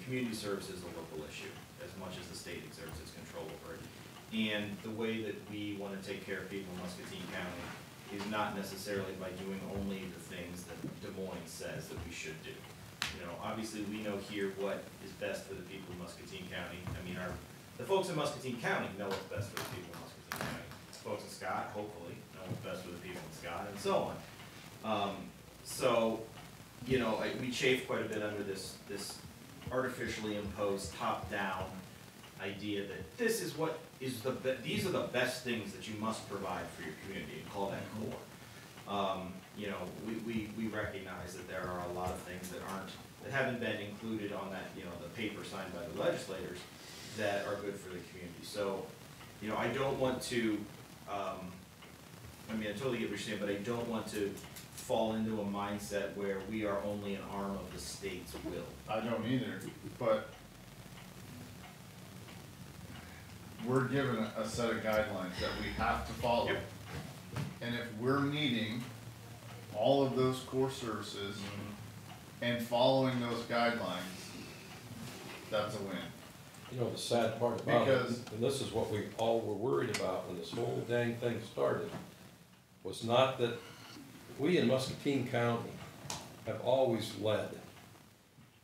community service is a local issue, as much as the state exerts its control over it. And the way that we want to take care of people in Muscatine County is not necessarily by doing only the things that Des Moines says that we should do. Obviously, we know here what is best for the people of Muscatine County. The folks in Muscatine County know what's best for the people in Muscatine County. Folks in Scott, hopefully, know what's best for the people in Scott, and so on. We chafe quite a bit under this artificially imposed top-down idea that this is what is these are the best things that you must provide for your community, and call that core. We recognize that there are a lot of things that haven't been included on that, the paper signed by the legislators that are good for the community. So, I don't want to, I totally get what you're saying, but I don't want to fall into a mindset where we are only an arm of the state's will. I don't either, but we're given a set of guidelines that we have to follow. Yep. And if we're meeting all of those core services and following those guidelines, that's a win. The sad part about it, Because- and this is what we all were worried about when this whole dang thing started, was not that we in Muscatine County have always led.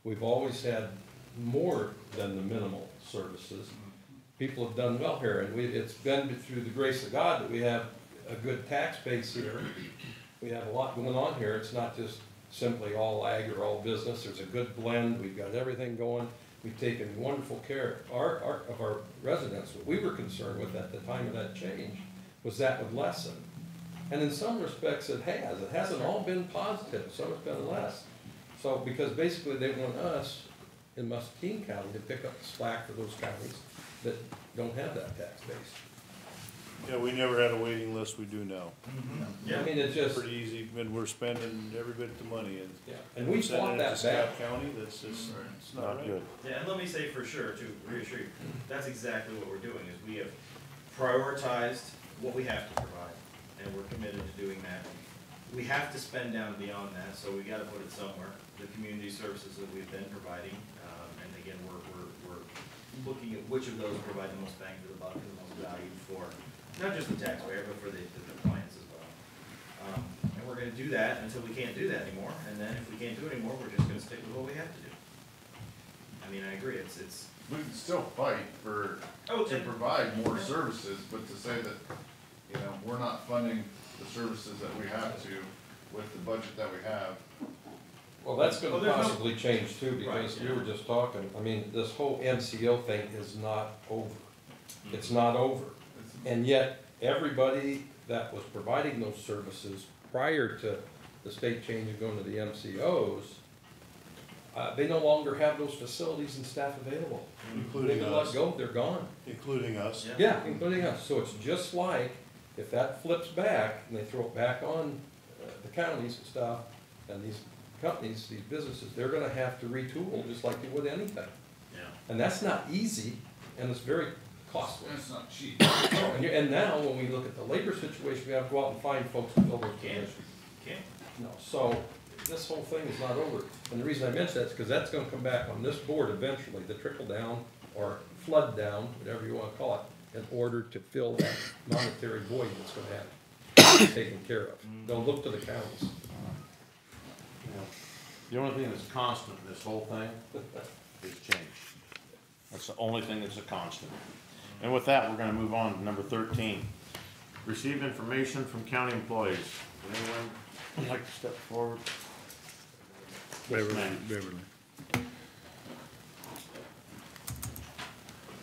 We've always had more than the minimal services. People have done well here, and it's been through the grace of God that we have a good tax base here. We have a lot going on here. It's not just simply all ag or all business. There's a good blend. We've got everything going. We've taken wonderful care of our residents. What we were concerned with at the time of that change was that would lessen. And in some respects it has. It hasn't all been positive. Some has been less. So, because basically they want us in Muscatine County to pick up the slack for those counties that don't have that tax base. Yeah, we never had a waiting list, we do now. I mean, it's just, Pretty easy, and we're spending every bit of the money, and yeah, and we sending fought it that to back. Scott County, that's just, it's not good. Yeah, and let me say for sure, to reassure you, that's exactly what we're doing, is we have prioritized what we have to provide, and we're committed to doing that. We have to spend down beyond that, so we gotta put it somewhere. The community services that we've been providing, and again, we're looking at which of those provide the most bang for the buck and the most value for, not just the taxpayer, but for the clients as well. And we're gonna do that until we can't do that anymore, and then if we can't do it anymore, we're just gonna stick with what we have to do. I agree, it's. We can still fight to provide more services, but to say that, we're not funding the services that we have to with the budget that we have. Well, that's gonna there's no- possibly change too, because Right, we yeah. were just talking, this whole MCO thing is not over. It's not over. And yet, everybody that was providing those services prior to the state change and going to the MCOs, they no longer have those facilities and staff available. Including They us. let go, they're gone. Including us. Yeah, including us. So it's just like, if that flips back and they throw it back on the counties and stuff, and these companies, these businesses, they're gonna have to retool just like they would anything. Yeah. And that's not easy, and it's very costly. It's not cheap. And now, when we look at the labor situation, we have to go out and find folks to fill those positions. Okay. No, so this whole thing is not over. And the reason I mention that is because that's gonna come back on this board eventually, the trickle down or flood down, whatever you wanna call it, in order to fill that monetary void that's gonna have to be taken care of. They'll look to the counties. Yeah. The only thing that's constant in this whole thing is change. That's the only thing that's a constant. And with that, we're gonna move on to number 13. Receive information from county employees. Would anyone like to step forward? Beverly, ma'am. Beverly.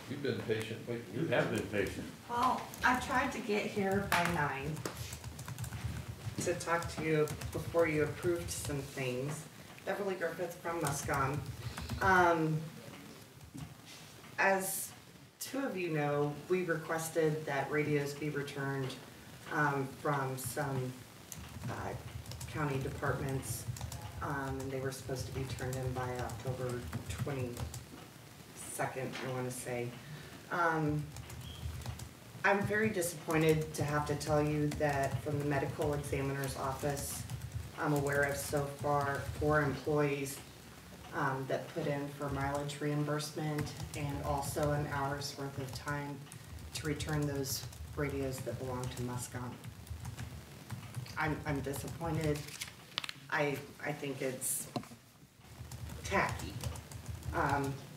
You've been patient, wait. You have been patient. Well, I tried to get here by 9 to talk to you before you approved some things. Beverly Griffith from Muscatine. As two of you know, we requested that radios be returned from some county departments, and they were supposed to be turned in by October 22nd, I want to say. I'm very disappointed to have to tell you that from the medical examiner's office, I'm aware of so far 4 employees that put in for mileage reimbursement and also an hour's worth of time to return those radios that belong to Muscatine. I'm disappointed. I think it's tacky.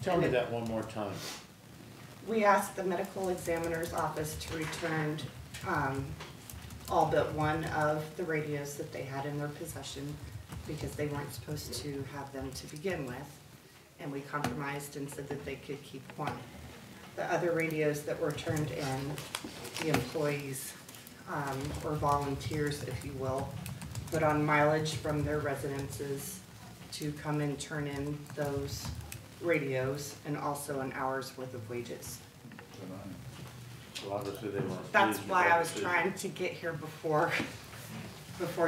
Tell me that one more time. We asked the medical examiner's office to return all but one of the radios that they had in their possession because they weren't supposed to have them to begin with. And we compromised and said that they could keep one. The other radios that were turned in, the employees or volunteers, if you will, put on mileage from their residences to come and turn in those radios and also an hour's worth of wages. So obviously they weren't. That's pleased with why that I was decision. trying to get here before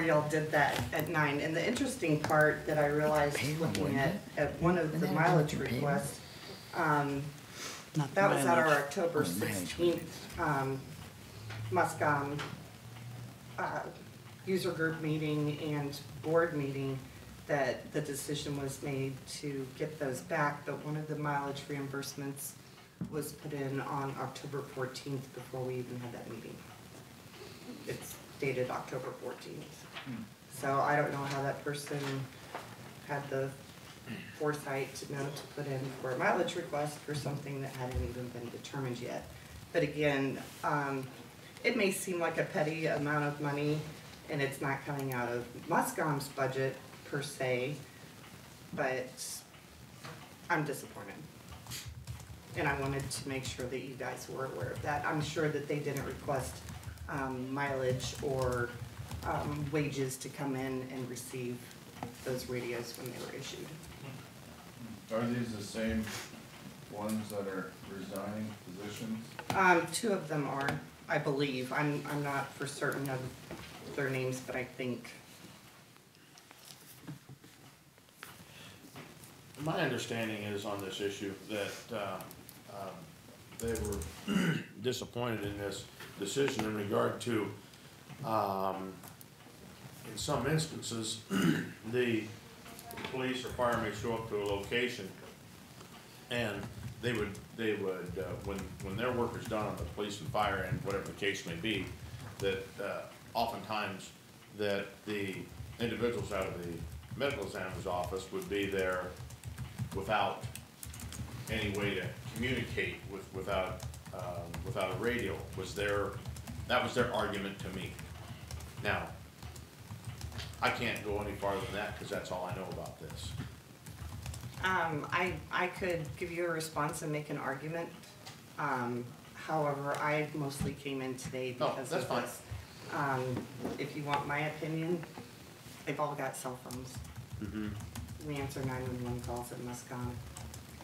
y'all did that at 9. And the interesting part that I realized looking at one of the mileage requests, that was at our October 16th, Muscatine, user group meeting and board meeting, that the decision was made to get those back, but one of the mileage reimbursements was put in on October 14th before we even had that meeting. It's dated October 14th. So I don't know how that person had the foresight to know to put in for a mileage request for something that hadn't even been determined yet. But again, it may seem like a petty amount of money, and it's not coming out of Muscatine's budget per se, but I'm disappointed. And I wanted to make sure that you guys were aware of that. I'm sure that they didn't request mileage or wages to come in and receive those radios when they were issued. Are these the same ones that are resigning positions? 2 of them are, I believe. I'm not for certain of their names, but I think. My understanding is on this issue that they were disappointed in this decision in regard to, in some instances, the police or fire may show up to a location and they would when their work is done on the police and fire and whatever the case may be, that oftentimes that the individuals out of the medical examiner's office would be there without any way to communicate without a radio. That was their argument to me. Now, I can't go any farther than that because that's all I know about this. I could give you a response and make an argument. However, I mostly came in today Oh, because that's of fine. this. If you want my opinion, they've all got cell phones. We answer 911 calls at Muscatine.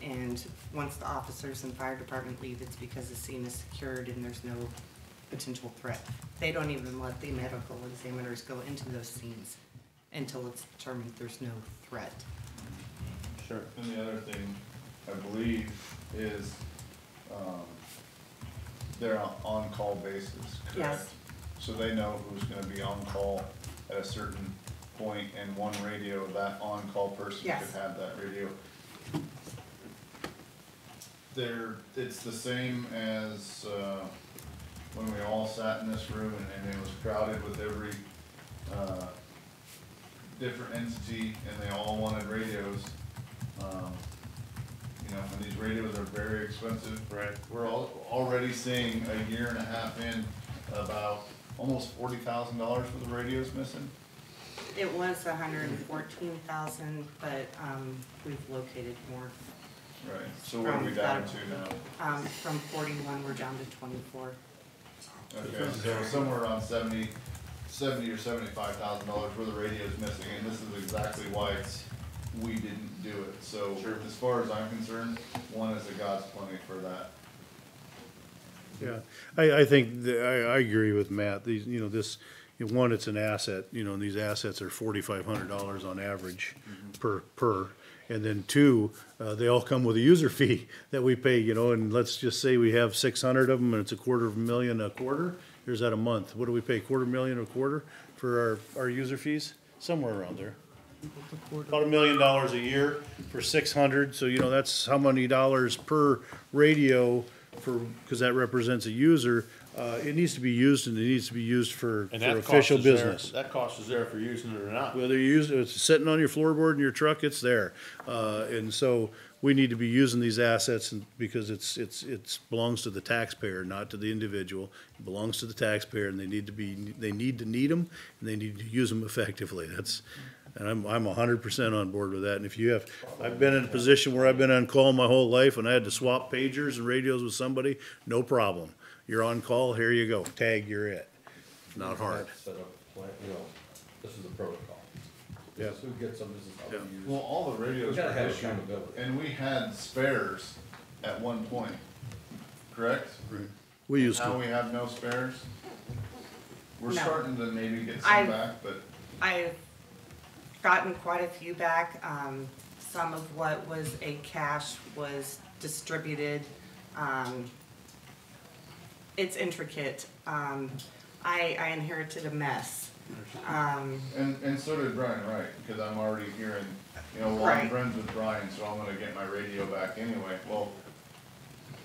And once the officers and fire department leave, it's because the scene is secured and there's no potential threat. They don't even let the medical examiners go into those scenes until it's determined there's no threat. Sure. And the other thing, I believe, is, they're on call basis, correct? Yes. So they know who's gonna be on call at a certain point, and one radio, that on-call person could Yes. have that radio. It's the same as, when we all sat in this room and it was crowded with every, different entity, and they all wanted radios. You know, and these radios are very expensive. Right. We're already seeing a year and a half in about almost $40,000 for the radios missing. It was 114,000, but, we've located more. Right, so what are we down to now? From 41, we're down to 24. Okay, so somewhere around $70 or $75,000 worth of radios missing, and this is exactly why we didn't do it. So Sure. as far as I'm concerned, one is a God's plenty for that. Yeah, I think, I agree with Matt, these, you know, this, one, it's an asset, you know, and these assets are $4,500 on average per, and then two, they all come with a user fee that we pay, you know, and let's just say we have 600 of them, and it's $250,000 a quarter, here's that a month, what do we pay, $250,000 a quarter for our user fees? Somewhere around there. About $1 million a year for 600, so you know, that's how many dollars per radio for, because that represents a user. It needs to be used, and it needs to be used for And that official cost is business. there, that cost is there for using it or not. Whether you use it, it's sitting on your floorboard in your truck, it's there. And so we need to be using these assets and because it's belongs to the taxpayer, not to the individual. It belongs to the taxpayer, and they need to need them, and they need to use them effectively. And I'm 100% on board with that. And if you have, I've been in a position where I've been on call my whole life, and I had to swap pagers and radios with somebody, no problem. You're on call, here you go, tag, you're it. Not hard. Set up a plan, you know, this is the protocol. Yeah. This is who gets them, this is how we use. Well, all the radios We gotta were have issued, accountability. and we had spares at one point, correct? We used Now to. we have no spares? We're No. starting to maybe get I- some back, but I've gotten quite a few back. Some of what was a cash was distributed. It's intricate. I inherited a mess. And so did Brian Wright, because I'm already hearing, you know, well, I'm Right. friends with Brian, so I'm gonna get my radio back anyway. Well,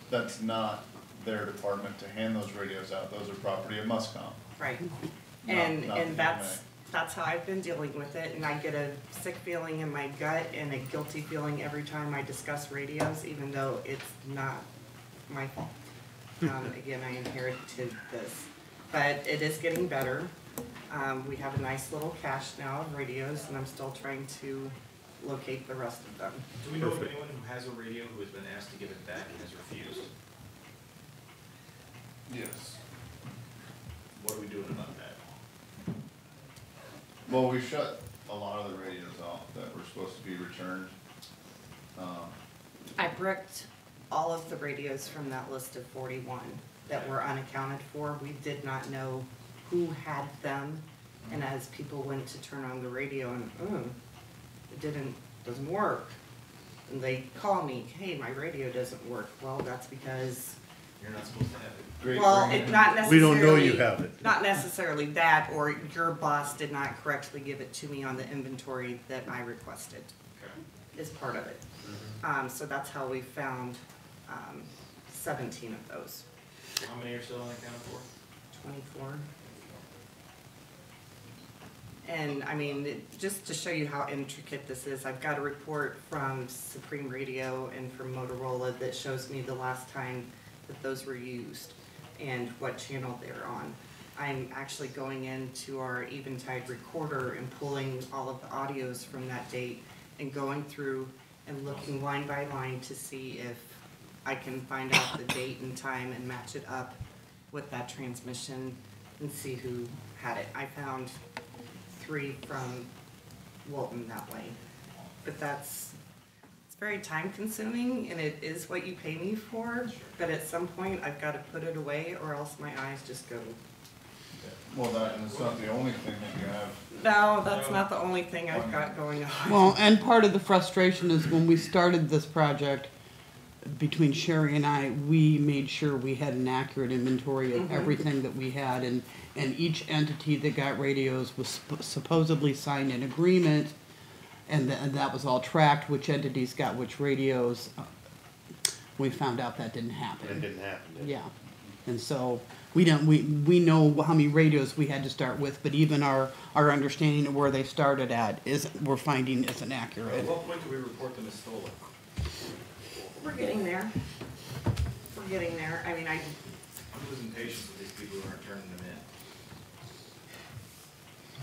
that's not their department to hand those radios out, those are property of Muscom. Right. Not And the EMA. that's how I've been dealing with it, and I get a sick feeling in my gut and a guilty feeling every time I discuss radios, even though it's not my fault. Again, I inherited this, but it is getting better. We have a nice little cache now of radios, and I'm still trying to locate the rest of them. Do we know of anyone who has a radio who has been asked to give it back and has refused? Yes. What are we doing about that? Well, we shut a lot of the radios off that were supposed to be returned. I bricked all of the radios from that list of 41 that were unaccounted for. We did not know who had them, and as people went to turn on the radio and, it doesn't work. And they call me, hey, my radio doesn't work. Well, that's because, You're not supposed to have it. Great well, Britain. it not necessarily. We don't know you have it. Not necessarily that, or your boss did not correctly give it to me on the inventory that I requested, Okay. is part of it. So that's how we found, 17 of those. How many are still unaccounted for? 24. And I mean, just to show you how intricate this is, I've got a report from Supreme Radio and from Motorola that shows me the last time that those were used and what channel they're on. I'm actually going into our Eventide recorder and pulling all of the audios from that date and going through and looking line by line to see if I can find out the date and time and match it up with that transmission and see who had it. I found 3 from Wilton that way. But it's very time consuming and it is what you pay me for, but at some point I've got to put it away or else my eyes just go. Well, and it's not the only thing that you have. No, that's not the only thing I've got going on. Well, and part of the frustration is when we started this project, between Sherry and I, we made sure we had an accurate inventory of everything that we had, and each entity that got radios was supposedly signed an agreement, and that was all tracked, which entities got which radios. We found out that didn't happen. It didn't happen, did it? Yeah, and so we know how many radios we had to start with, but even our understanding of where they started at we're finding isn't accurate. At what point do we report them as stolen? We're getting there. We're getting there. I mean, I'm losing patience with these people who aren't turning them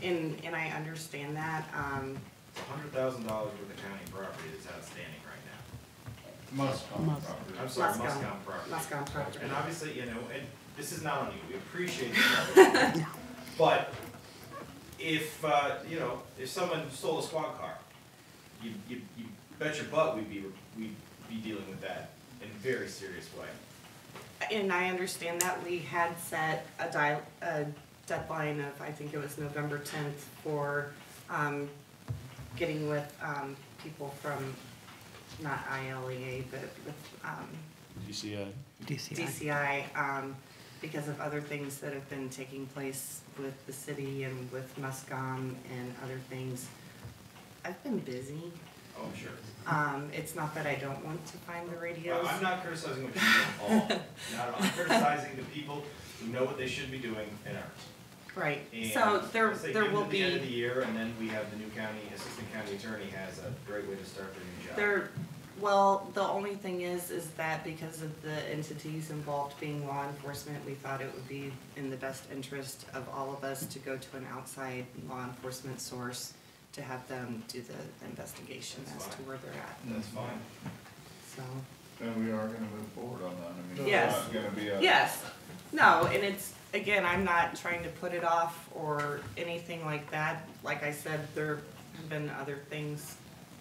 in. and I understand that. $100,000 worth of county property that's outstanding right now. Muscatine Must. property. I'm sorry, Muscatine. Muscatine property. Muscatine property. And obviously, you know, and this is not on you, we appreciate it. But if, you know, if someone stole a squad car, you bet your butt we'd be dealing with that in a very serious way. And I understand that we had set a deadline of, I think it was November 10th for getting with people from, not ILEA, but with DCI. DCI, because of other things that have been taking place with the city and with Muscom and other things. I've been busy. Oh, I'm sure. It's not that I don't want to find the radios. I'm not criticizing what you're doing at all. Not at all. I'm criticizing the people who know what they should be doing and aren't. Right, And so there let's say will give them to the end of the be, year, and then we have the new assistant county attorney has a great way to start their new job. well, the only thing is that because of the entities involved being law enforcement, we thought it would be in the best interest of all of us to go to an outside law enforcement source to have them do the investigation That's as to fine. where they're at, That's fine. so. And we are gonna move forward on that. I mean, Yes. it's not gonna be a. Yes, no, and it's, again, I'm not trying to put it off or anything like that. Like I said, there have been other things.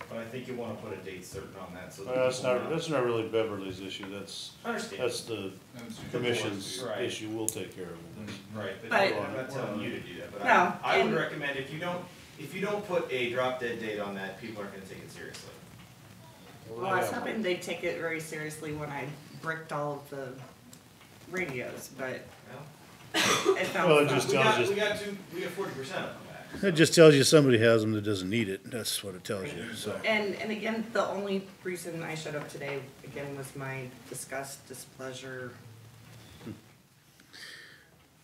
But I think you wanna put a date certain on that, so that Well, people know. that's not really Beverly's issue, that's I understand. the It's commission's Right. issue, we'll take care of it. Right, but But- I'm not telling you to do that, but No, I would and- recommend if you don't put a drop dead date on that, people aren't gonna take it seriously. Well, I was hoping they'd take it very seriously when I bricked all of the radios, but Well, it Well, it fell just through. tells we got 40% of them back. It just tells you somebody has them that doesn't need it, that's what it tells you, so. And again, the only reason I showed up today, again, was my disgust, displeasure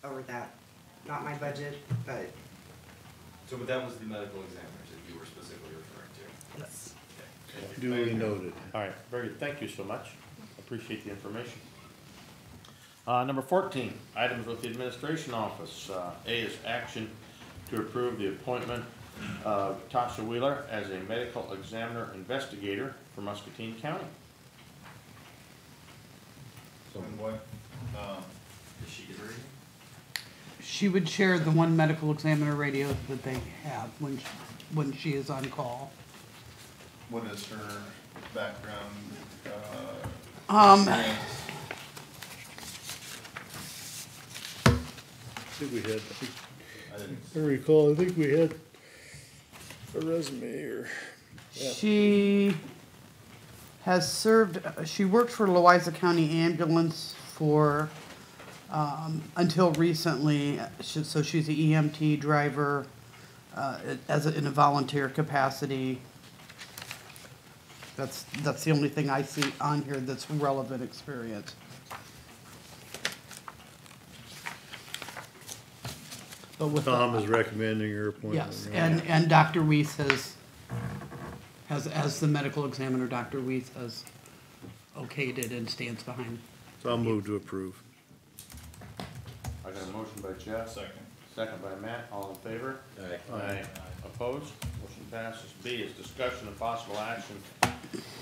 over that. Not my budget, but So, but that was the medical examiners that you were specifically referring to. yes. Duly noted. All right, very good, thank you so much, appreciate the information. Number 14, items with the administration office. A is action to approve the appointment of Tasha Wheeler as a medical examiner investigator for Muscatine County. And what, Is she ready? She would share the one medical examiner radio that they have when she is on call. what is her background, Um, I think we had, I didn't, I recall, I think we had a resume here. She has served, she worked for Louisa County Ambulance for, until recently, so she's an EMT driver, in a volunteer capacity. That's the only thing I see on here that's relevant experience. But with Tom is recommending her appointment. Yes, right? and Dr. Weiss has, as the medical examiner, Dr. Weiss has okayed it and stands behind. So I'll move to approve. I got a motion by Jeff, second by Matt, all in favor? Aye. Opposed? Motion passes. B is discussion of possible action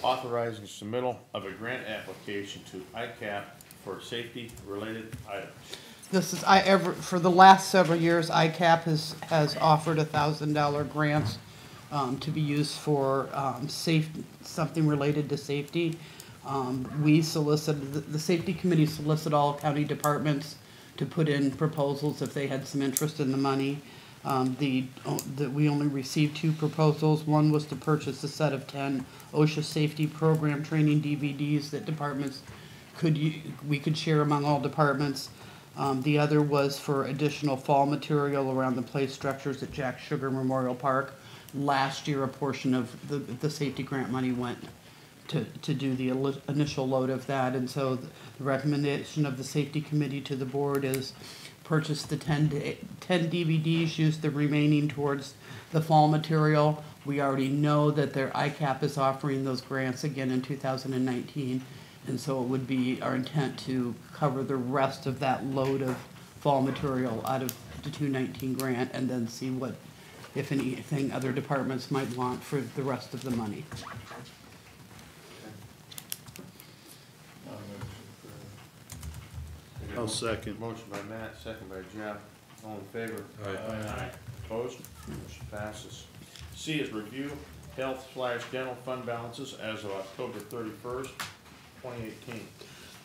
authorizing submittal of a grant application to ICAP for safety-related items. This is, for the last several years, ICAP has offered $1,000 grants to be used for something related to safety. We solicited, the safety committee solicited all county departments to put in proposals if they had some interest in the money. We only received 2 proposals. One was to purchase a set of 10 OSHA safety program training DVDs that departments we could share among all departments. The other was for additional fall material around the play structures at Jack Sugar Memorial Park. Last year, a portion of the safety grant money went to do the initial load of that, and so the recommendation of the safety committee to the board is purchase the 10 DVDs, use the remaining towards the fall material. We already know that their ICAP is offering those grants again in 2019, and so it would be our intent to cover the rest of that load of fall material out of the 219 grant, and then see what, if anything, other departments might want for the rest of the money. I'll second. Motion by Matt, second by Jeff. All in favor? Aye. Opposed? Motion passes. C is review health/dental fund balances as of October 31st, 2018.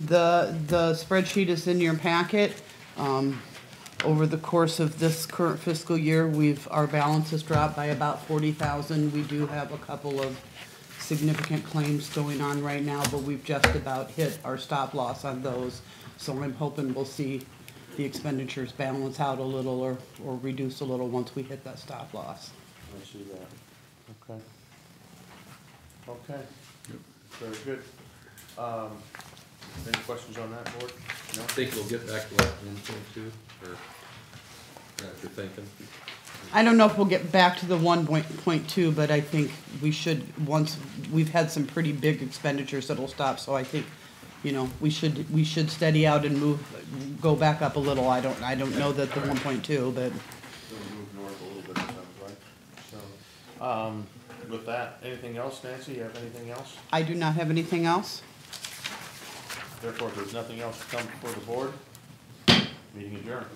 The spreadsheet is in your packet. Over the course of this current fiscal year, our balance has dropped by about 40,000. We do have a couple of significant claims going on right now, but we've just about hit our stop loss on those. So I'm hoping we'll see the expenditures balance out a little or reduce a little once we hit that stop loss. I see that. Okay. Okay. Very good. Any questions on that, board? No? I think we'll get back to that 1.2, or after thinking. I don't know if we'll get back to the 1.2, but I think we should, once we've had some pretty big expenditures that'll stop, so I think, you know, we should steady out and go back up a little. I don't know that the 1.2, but. It'll move north a little bit, it sounds like. So, with that, anything else, Nancy? You have anything else? I do not have anything else. Therefore, if there's nothing else to come before the board, meeting adjourned.